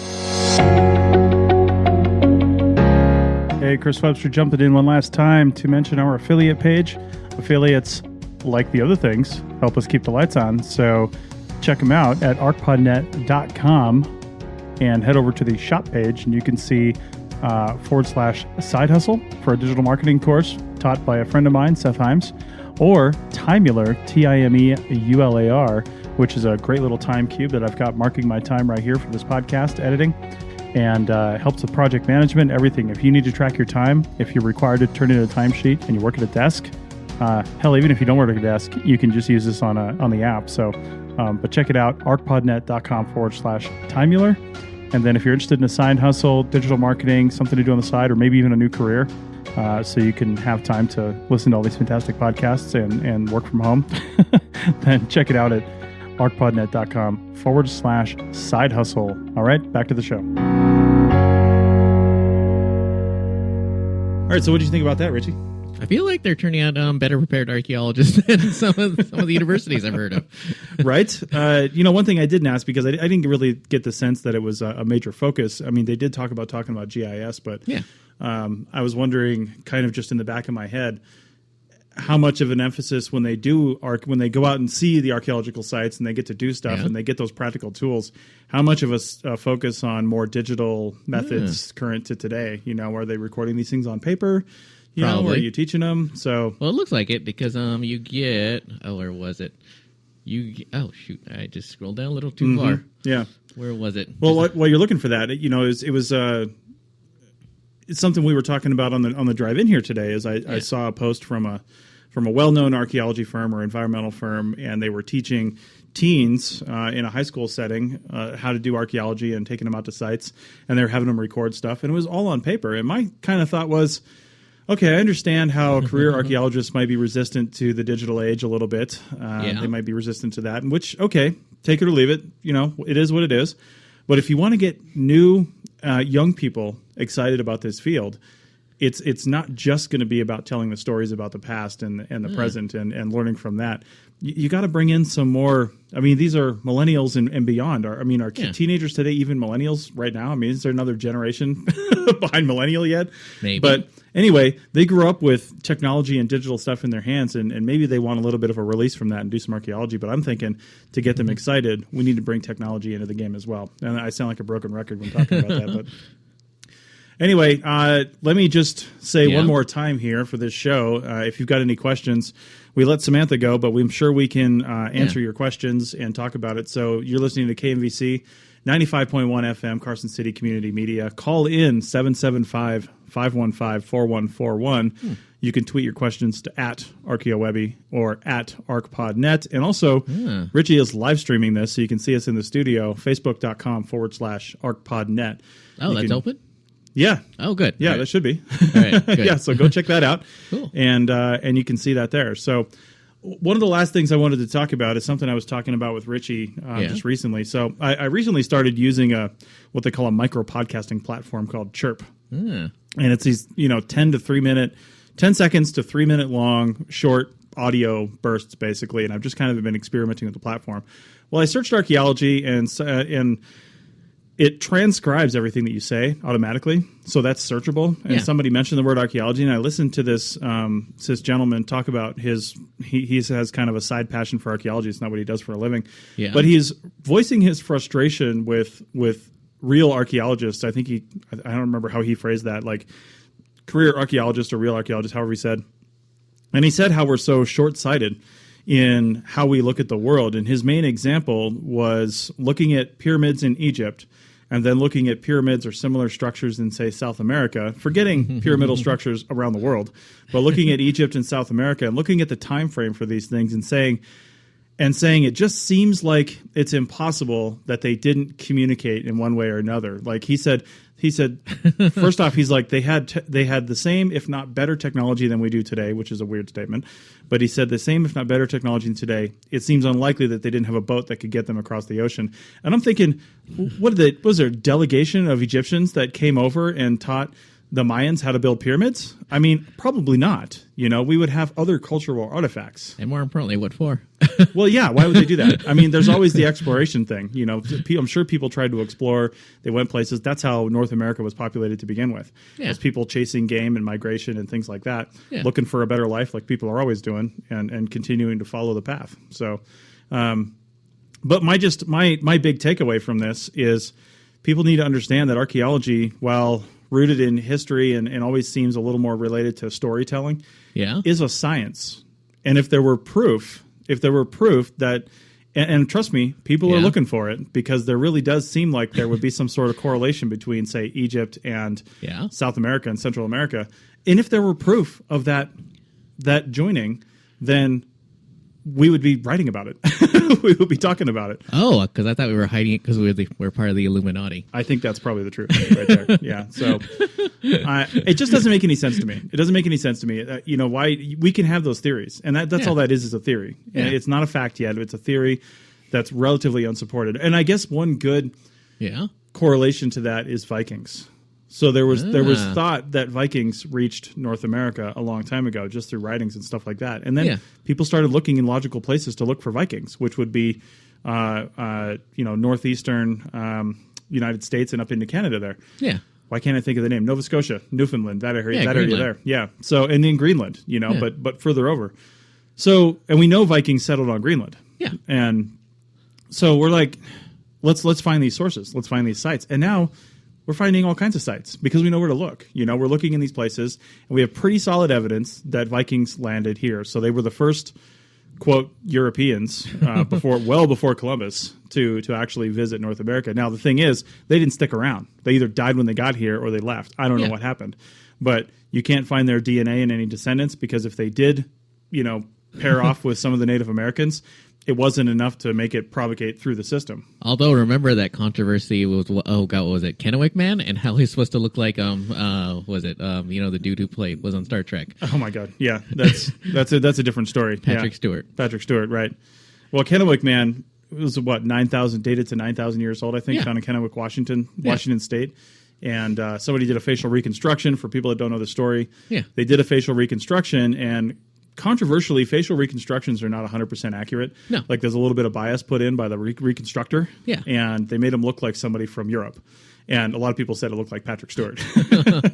Hey, Chris Webster jumping in one last time to mention our affiliate page. Affiliates, like the other things, help us keep the lights on. So check them out at arcpodnet.com and head over to the shop page, and you can see /side hustle for a digital marketing course taught by a friend of mine, Seth Himes, or Timeular, TIMEULAR, which is a great little time cube that I've got marking my time right here for this podcast editing, and helps with project management, everything. If you need to track your time, if you're required to turn in a timesheet and you work at a desk, hell, even if you don't work at a desk, you can just use this on the app. So, but check it out, arcpodnet.com /Timeular. And then if you're interested in a side hustle, digital marketing, something to do on the side, or maybe even a new career, so you can have time to listen to all these fantastic podcasts and work from home, then check it out at arcpodnet.com /side hustle. All right, back to the show. All right, so what did you think about that, Richie? I feel like they're turning out better prepared archaeologists than some of the universities I've heard of. Right. One thing I didn't ask, because I didn't really get the sense that it was a major focus. I mean, they did talking about GIS, but yeah. I was wondering, kind of just in the back of my head, how much of an emphasis when they go out and see the archaeological sites and they get to do stuff and they get those practical tools, how much of a focus on more digital methods current to today? Are they recording these things on paper? Or are you teaching them? So, well, it looks like it, because you get, or was it? I just scrolled down a little too far. Yeah. Where was it? Well, while you're looking for that, it's something we were talking about on the drive in here today. I saw a post from a well-known archaeology firm or environmental firm, and they were teaching teens in a high school setting how to do archaeology and taking them out to sites, and they were having them record stuff, and it was all on paper. And my kind of thought was, okay, I understand how career archaeologists might be resistant to the digital age a little bit. They might be resistant to that, which, okay, take it or leave it. It is what it is. But if you want to get new young people excited about this field, it's not just going to be about telling the stories about the past and the present and learning from that. You got to bring in some more. I mean, these are millennials and beyond. Are teenagers today even millennials right now? I mean, is there another generation behind millennial yet? Maybe. But anyway, they grew up with technology and digital stuff in their hands, and maybe they want a little bit of a release from that and do some archaeology. But I'm thinking to get them excited, we need to bring technology into the game as well. And I sound like a broken record when talking about that, but. Anyway, let me just say one more time here for this show. If you've got any questions, we let Samantha go, but I'm sure we can answer your questions and talk about it. So you're listening to KMVC 95.1 FM, Carson City Community Media. Call in 775-515-4141. You can tweet your questions to @ArchaeoWebby or @ArcPodNet. And also, Richie is live streaming this, so you can see us in the studio, facebook.com/ArcPodNet. Oh, that's open? Yeah. Oh, good. Yeah, right. that should be. All right, good. Yeah, so go check that out. Cool. And you can see that there. So one of the last things I wanted to talk about is something I was talking about with Richie just recently. So I recently started using what they call a micro podcasting platform called Chirp. And it's these 10 seconds to 3 minute long short audio bursts, basically. And I've just kind of been experimenting with the platform. Well, I searched archaeology and it transcribes everything that you say automatically, so that's searchable. And somebody mentioned the word archaeology, and I listened to this gentleman talk about he has kind of a side passion for archaeology. It's not what he does for a living, but he's voicing his frustration with real archaeologists. I don't remember how he phrased that, like career archaeologist or real archaeologist, however he said. And he said how we're so short-sighted in how we look at the world. And his main example was looking at pyramids in Egypt and then looking at pyramids or similar structures in, say, South America, forgetting pyramidal structures around the world, but looking at Egypt and South America and looking at the time frame for these things and saying it just seems like it's impossible that they didn't communicate in one way or another. Like he said, first off, he's like, they had the same, if not better technology than we do today, which is a weird statement. But he said the same, if not better technology than today. It seems unlikely that they didn't have a boat that could get them across the ocean. And I'm thinking, was there a delegation of Egyptians that came over and taught the Mayans how to build pyramids? I mean, probably not. We would have other cultural artifacts. And more importantly, what for? Well, yeah, why would they do that? I mean, there's always the exploration thing. I'm sure people tried to explore. They went places. That's how North America was populated to begin with. As people chasing game and migration and things like that, looking for a better life like people are always doing and continuing to follow the path. So, but my big takeaway from this is people need to understand that archaeology, while rooted in history and always seems a little more related to storytelling, is a science. And if there were proof that, and trust me, people are looking for it, because there really does seem like there would be some sort of correlation between, say, Egypt and South America and Central America. And if there were proof of that joining, then we would be writing about it. We would be talking about it. Oh, because I thought we were hiding it because we're part of the Illuminati. I think that's probably the truth right there. Yeah. So it just doesn't make any sense to me. It doesn't make any sense to me. Why we can have those theories, and that's all that is a theory. And it's not a fact yet. It's a theory that's relatively unsupported. And I guess one good correlation to that is Vikings. So there was thought that Vikings reached North America a long time ago, just through writings and stuff like that. And then people started looking in logical places to look for Vikings, which would be, northeastern United States and up into Canada there. Yeah. Why can't I think of the name? Nova Scotia, Newfoundland, that area there. Yeah. So, and then Greenland, but further over. So, and we know Vikings settled on Greenland. Yeah. And so we're like, let's find these sources. Let's find these sites. And now we're finding all kinds of sites because we know where to look. We're looking in these places, and we have pretty solid evidence that Vikings landed here. So they were the first quote Europeans well before Columbus to actually visit North America. Now the thing is, they didn't stick around. They either died when they got here or they left. I don't know what happened, but you can't find their DNA in any descendants, because if they did, pair off with some of the Native Americans, it wasn't enough to make it propagate through the system. Although, remember that controversy with, what was it, Kennewick Man, and how he's supposed to look like, the dude who was on Star Trek. Oh my God, yeah, that's a different story. Patrick Stewart, right? Well, Kennewick Man was dated to 9,000 years old, I think, found in Kennewick, Washington State. And somebody did a facial reconstruction. For people that don't know the story, they did a facial reconstruction, and controversially, facial reconstructions are not 100% accurate. No. Like, there's a little bit of bias put in by the reconstructor. Yeah. And they made him look like somebody from Europe. And a lot of people said it looked like Patrick Stewart.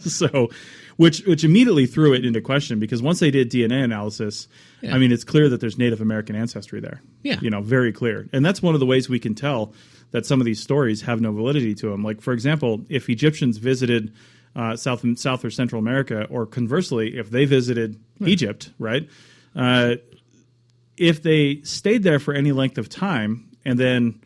So, which immediately threw it into question, because once they did DNA analysis, I mean, it's clear that there's Native American ancestry there. Yeah. Very clear. And that's one of the ways we can tell that some of these stories have no validity to them. Like, for example, if Egyptians visited South or Central America, or conversely, if they visited Egypt, right? If they stayed there for any length of time, and then,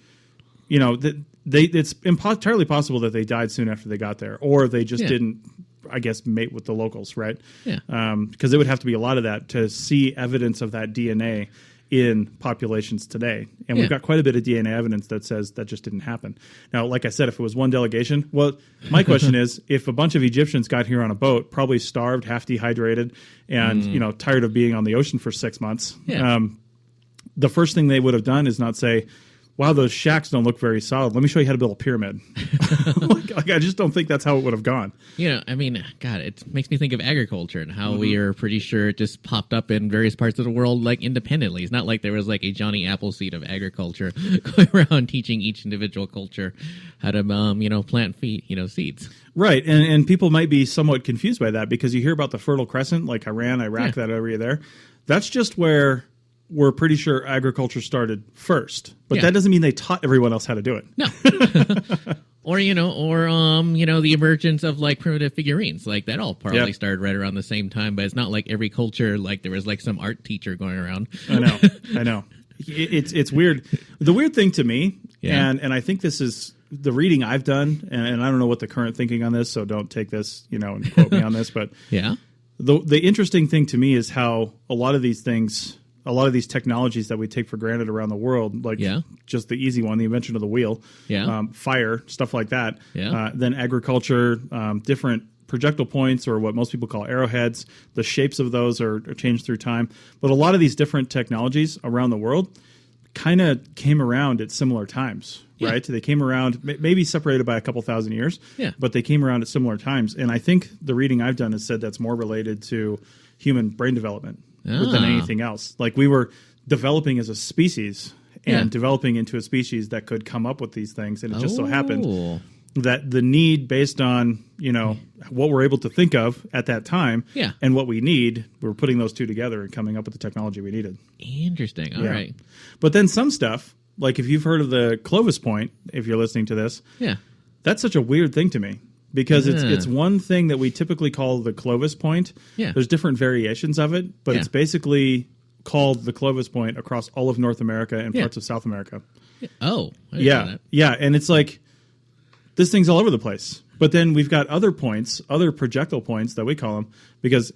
it's entirely possible that they died soon after they got there, or they just didn't, I guess, mate with the locals, right? Yeah. Because it would have to be a lot of that to see evidence of that DNA in populations today. And we've got quite a bit of DNA evidence that says that just didn't happen. Now, like I said, if it was one delegation, well, my question is, if a bunch of Egyptians got here on a boat, probably starved, half dehydrated, and, tired of being on the ocean for 6 months, the first thing they would have done is not say, wow, those shacks don't look very solid. Let me show you how to build a pyramid. I just don't think that's how it would have gone. God, it makes me think of agriculture and how we are pretty sure it just popped up in various parts of the world, like, independently. It's not like there was like a Johnny Appleseed of agriculture going around teaching each individual culture how to, plant seeds. Right, and people might be somewhat confused by that, because you hear about the Fertile Crescent, like Iran, Iraq, that area there. That's just where we're pretty sure agriculture started first, but that doesn't mean they taught everyone else how to do it. No. Or the emergence of like primitive figurines, like that all probably started right around the same time, but it's not like every culture, like there was like some art teacher going around. I know. It's weird. The weird thing to me, and I think this is the reading I've done, and I don't know what the current thinking on this, so don't take this, and quote me on this, but the interesting thing to me is how a lot of these technologies that we take for granted around the world, like just the easy one, the invention of the wheel, fire, stuff like that, then agriculture, different projectile points, or what most people call arrowheads, the shapes of those are changed through time. But a lot of these different technologies around the world kind of came around at similar times, right? They came around, maybe separated by a couple thousand years, but they came around at similar times. And I think the reading I've done has said that's more related to human brain development than anything else. Like, we were developing as a species and developing into a species that could come up with these things. And it just so happened that the need, based on, what we're able to think of at that time and what we need, we're putting those two together and coming up with the technology we needed. Interesting. All right. But then some stuff, like if you've heard of the Clovis point, if you're listening to this, that's such a weird thing to me. Because it's one thing that we typically call the Clovis point. There's different variations of it, but it's basically called the Clovis point across all of North America and parts of South America. Oh, I didn't know that. Yeah, and it's like, this thing's all over the place. But then we've got other points, other projectile points that we call them, because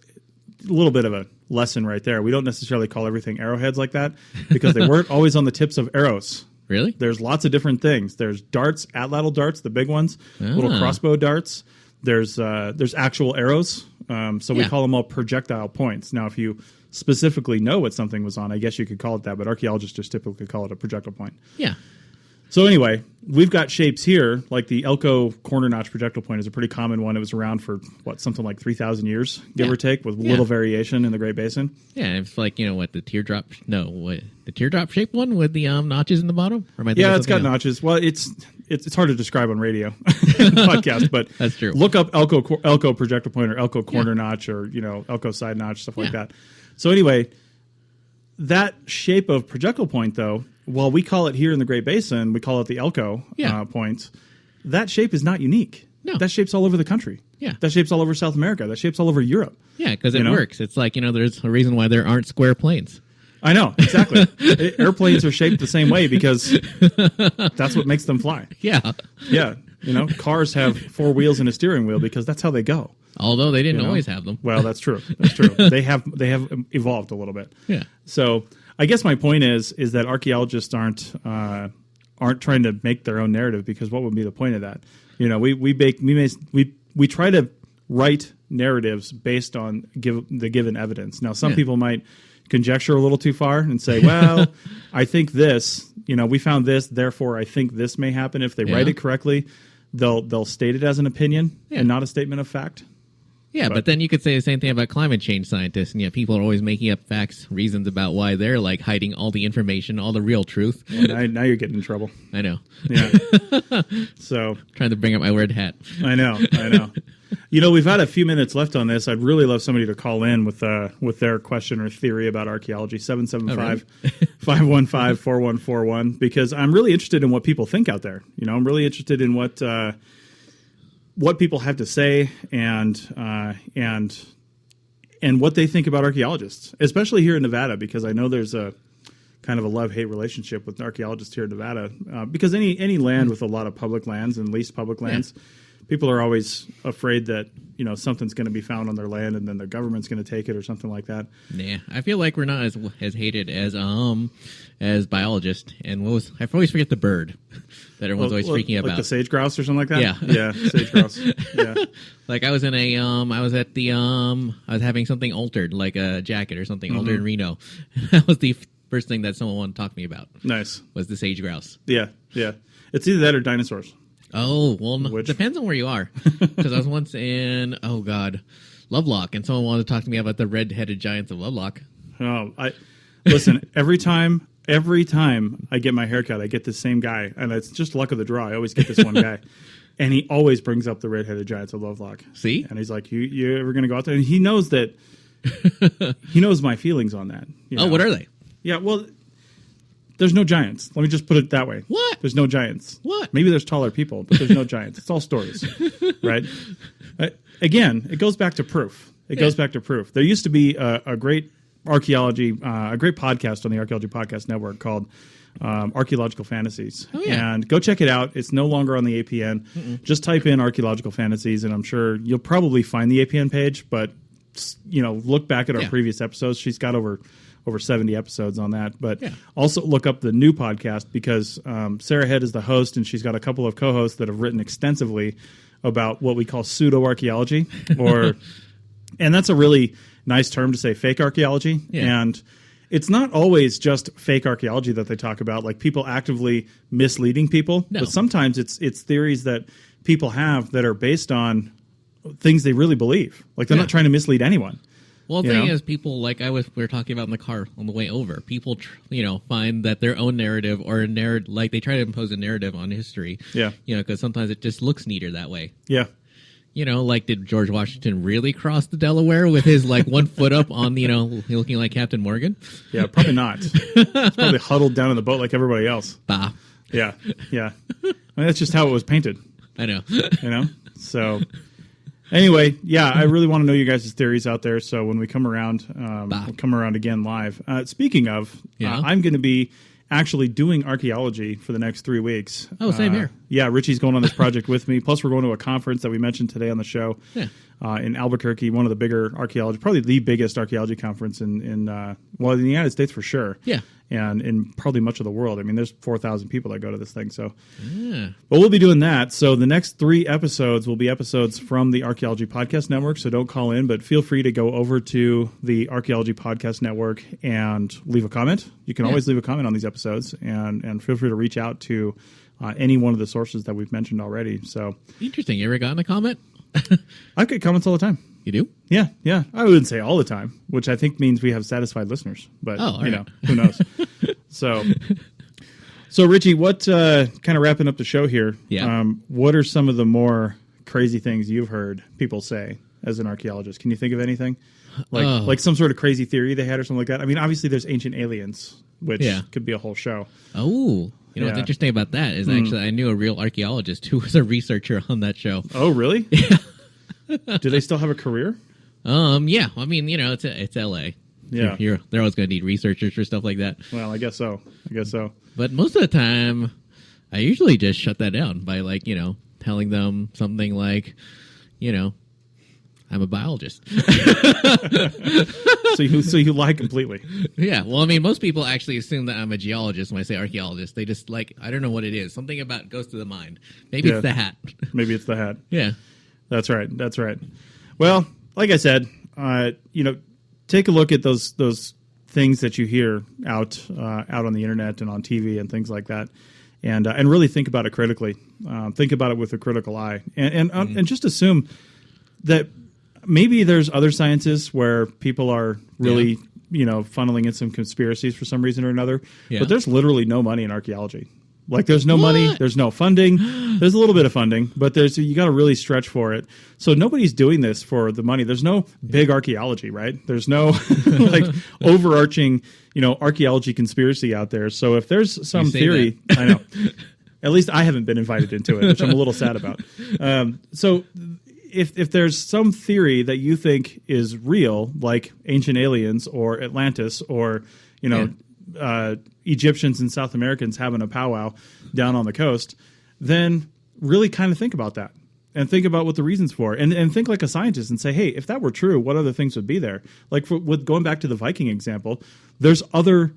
a little bit of a lesson right there. We don't necessarily call everything arrowheads like that, because they weren't always on the tips of arrows. Really? There's lots of different things. There's darts, atlatl darts, the big ones, little crossbow darts. There's actual arrows. So we call them all projectile points. Now, if you specifically know what something was on, I guess you could call it that, but archaeologists just typically call it a projectile point. Yeah. So anyway, we've got shapes here, like the Elko corner notch projectile point is a pretty common one. It was around for, something like 3,000 years, give or take, with little variation in the Great Basin. Yeah, it's like, the teardrop shaped one with the notches in the bottom? Or it's got notches. Well, it's hard to describe on radio podcast, but that's true. Look up Elko projectile point, or Elko corner notch, or, Elko side notch, stuff like that. So anyway, that shape of projectile point, though, while we call it here in the Great Basin, we call it the Elko point, that shape is not unique. No. That shape's all over the country. Yeah. That shape's all over South America. That shape's all over Europe. Yeah, because it works. It's like, there's a reason why there aren't square planes. I know, exactly. Airplanes are shaped the same way because that's what makes them fly. Yeah. Yeah. Cars have 4 wheels and a steering wheel because that's how they go. Although they didn't always have them. Well, that's true. That's true. They have evolved a little bit. Yeah. So I guess my point is that archaeologists aren't trying to make their own narrative, because what would be the point of that? We try to write narratives based on the given evidence. Now, some people might conjecture a little too far and say, well, I think this, we found this, therefore I think this may happen. If they write it correctly, they'll state it as an opinion and not a statement of fact. Yeah, but then you could say the same thing about climate change scientists, and yet people are always making up facts, reasons about why they're like hiding all the information, all the real truth. Well, now you're getting in trouble. I know. Yeah. So trying to bring up my word hat. I know. We've had a few minutes left on this. I'd really love somebody to call in with their question or theory about archaeology. 775-515-4141, because I'm really interested in what people think out there. I'm really interested in what people have to say and what they think about archaeologists, especially here in Nevada, because I know there's a kind of a love-hate relationship with archaeologists here in Nevada, because any land with a lot of public lands and leased public lands, people are always afraid that something's going to be found on their land and then the government's going to take it or something like that. Yeah, I feel like we're not as hated as biologists. And I always forget the bird that everyone's always freaking about, like the sage grouse or something like that. Yeah, sage grouse. Yeah, like I was in I was having something altered, like a jacket or something altered in Reno. That was the first thing that someone wanted to talk to me about. Nice. Was the sage grouse. Yeah. It's either that or dinosaurs. Oh, well, it depends on where you are. Because I was once in, Lovelock, and someone wanted to talk to me about the red-headed giants of Lovelock. Oh, listen, every time I get my haircut, I get this same guy, and it's just luck of the draw. I always get this one guy, and he always brings up the red-headed giants of Lovelock. See? And he's like, you ever going to go out there? And he knows that, he knows my feelings on that. Oh, what are they? Yeah, well, there's no giants. Let me just put it that way. What? There's no giants. What? Maybe there's taller people, but there's no giants. It's all stories, right? Again, it goes back to proof. Goes back to proof. There used to be a great podcast on the Archaeology Podcast Network called Archaeological Fantasies. Oh, yeah. And go check it out. It's no longer on the APN. Just type in Archaeological Fantasies, and I'm sure you'll probably find the APN page, but look back at our previous episodes. She's got over 70 episodes on that. But also look up the new podcast, because Sarah Head is the host, and she's got a couple of co-hosts that have written extensively about what we call pseudo-archaeology, and that's a really nice term to say, fake archaeology. Yeah. And it's not always just fake archaeology that they talk about, like people actively misleading people. No. But sometimes it's theories that people have that are based on things they really believe. Like they're not trying to mislead anyone. Well, the thing is, people, like we were talking about in the car on the way over, people, find that their own narrative or a narrative, like they try to impose a narrative on history. Yeah. Because sometimes it just looks neater that way. Yeah. Like, did George Washington really cross the Delaware with his, 1 foot up on, looking like Captain Morgan? Yeah, probably not. He's probably huddled down in the boat like everybody else. Bah. Yeah. I mean, that's just how it was painted. I know. So... Anyway, I really want to know you guys' theories out there. So when we come around, we'll come around again live. Speaking of, I'm going to be actually doing archaeology for the next 3 weeks. Oh, same here. Yeah, Richie's going on this project with me. Plus, we're going to a conference that we mentioned today on the show in Albuquerque, one of the bigger archaeology, probably the biggest archaeology conference in the United States for sure. Yeah. And in probably much of the world. I mean, there's 4,000 people that go to this thing. So, but we'll be doing that. So the next 3 episodes will be episodes from the Archaeology Podcast Network. So don't call in, but feel free to go over to the Archaeology Podcast Network and leave a comment. You can always leave a comment on these episodes, and feel free to reach out to any one of the sources that we've mentioned already. So interesting. You ever gotten a comment? I get comments all the time. You do? Yeah. I wouldn't say all the time, which I think means we have satisfied listeners. But who knows? So Richie, what kind of wrapping up the show here? Yeah. What are some of the more crazy things you've heard people say as an archaeologist? Can you think of anything like some sort of crazy theory they had or something like that? I mean, obviously there's ancient aliens, which could be a whole show. Oh. What's interesting about that is actually I knew a real archaeologist who was a researcher on that show. Oh, really? Yeah. Do they still have a career? Yeah. I mean, it's L.A. Yeah. They're always going to need researchers for stuff like that. Well, I guess so. But most of the time, I usually just shut that down by telling them something like, I'm a biologist. So you lie completely. Yeah. Well, I mean, most people actually assume that I'm a geologist when I say archaeologist. They just I don't know what it is. Something about goes to the mind. Maybe it's the hat. Maybe it's the hat. Yeah. That's right. Well, like I said, take a look at those things that you hear out on the internet and on TV and things like that, and really think about it critically. Think about it with a critical eye, and just assume that maybe there's other sciences where people are really funneling in some conspiracies for some reason or another. Yeah. But there's literally no money in archaeology. Like there's no money, there's no funding. There's a little bit of funding, but you got to really stretch for it. So nobody's doing this for the money. There's no big archaeology, right? There's no overarching, archaeology conspiracy out there. So if there's some theory, I know. At least I haven't been invited into it, which I'm a little sad about. So if there's some theory that you think is real, like ancient aliens or Atlantis or Egyptians and South Americans having a powwow down on the coast, then really kind of think about that and think about what the reasons for, and think like a scientist and say, hey, if that were true, what other things would be there? Like with going back to the Viking example, there's other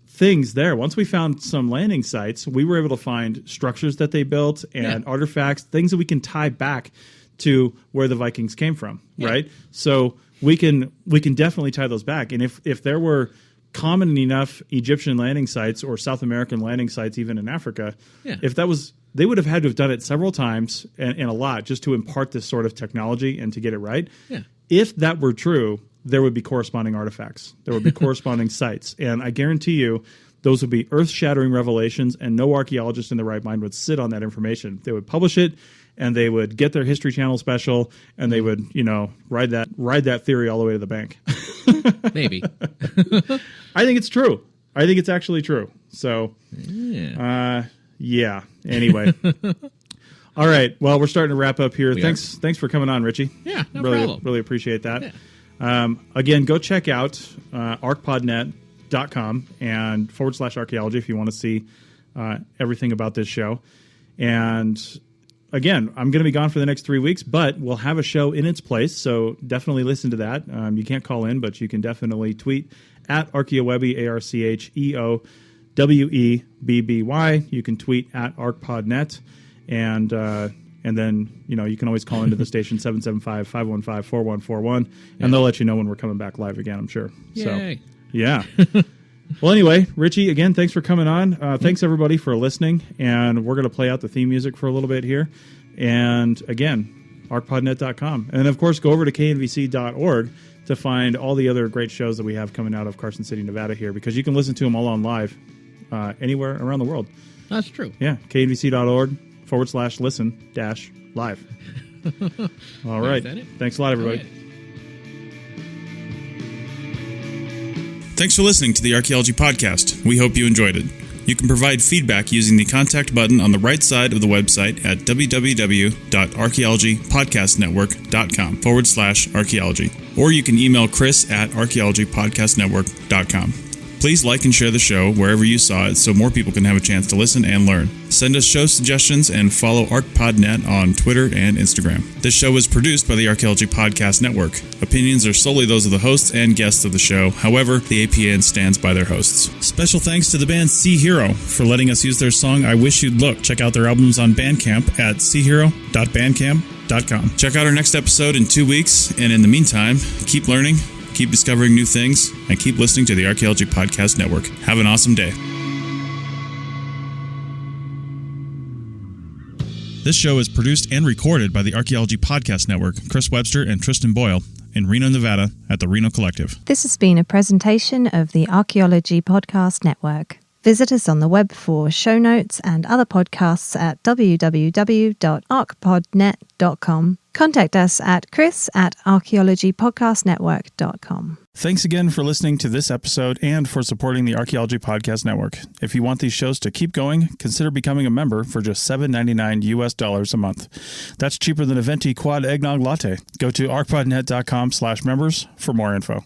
things there. Once we found some landing sites, we were able to find structures that they built and artifacts, things that we can tie back to where the Vikings came from, right? So we can definitely tie those back. And if there were common enough Egyptian landing sites or South American landing sites, even in Africa, if that was, they would have had to have done it several times and a lot just to impart this sort of technology and to get it right. Yeah. If that were true, there would be corresponding artifacts. There would be corresponding sites. And I guarantee you those would be earth-shattering revelations, and no archaeologist in their right mind would sit on that information. They would publish it, and they would get their History Channel special, and they would, ride that theory all the way to the bank. Maybe. I think it's true. I think it's actually true. So, Anyway. All right. Well, we're starting to wrap up here. Thanks for coming on, Richie. Yeah, no problem. Really appreciate that. Yeah. Again, go check out arcpodnet.com and /archaeology if you want to see everything about this show. And again, I'm going to be gone for the next 3 weeks, but we'll have a show in its place, so definitely listen to that. You can't call in, but you can definitely tweet at ArcheoWebby, ArcheoWebby. You can tweet at ArcPodNet, and then you can always call into the station 775-515-4141, and they'll let you know when we're coming back live again, I'm sure. Yay. So, yeah. Well, anyway, Richie, again, thanks for coming on. Thanks, everybody, for listening. And we're going to play out the theme music for a little bit here. And, again, arcpodnet.com. And, of course, go over to knvc.org to find all the other great shows that we have coming out of Carson City, Nevada here, because you can listen to them all on live anywhere around the world. That's true. Yeah, knvc.org /listen-live. All right. Thanks a lot, everybody. Right. Thanks for listening to the Archaeology Podcast. We hope you enjoyed it. You can provide feedback using the contact button on the right side of the website at www.archaeologypodcastnetwork.com /archaeology. Or you can email Chris at archaeologypodcastnetwork.com. Please like and share the show wherever you saw it so more people can have a chance to listen and learn. Send us show suggestions and follow ArcPodNet on Twitter and Instagram. This show was produced by the Archaeology Podcast Network. Opinions are solely those of the hosts and guests of the show. However, the APN stands by their hosts. Special thanks to the band Sea Hero for letting us use their song I Wish You'd Look. Check out their albums on Bandcamp at seahero.bandcamp.com. Check out our next episode in 2 weeks, and in the meantime, keep learning, keep discovering new things, and keep listening to the Archaeology Podcast Network. Have an awesome day. This show is produced and recorded by the Archaeology Podcast Network, Chris Webster and Tristan Boyle, in Reno, Nevada, at the Reno Collective. This has been a presentation of the Archaeology Podcast Network. Visit us on the web for show notes and other podcasts at www.arcpodnet.com. Contact us at chris@archaeologypodcastnetwork.com. Thanks again for listening to this episode and for supporting the Archaeology Podcast Network. If you want these shows to keep going, consider becoming a member for just $7.99 a month. That's cheaper than a venti quad eggnog latte. Go to arcpodnet.com/members for more info.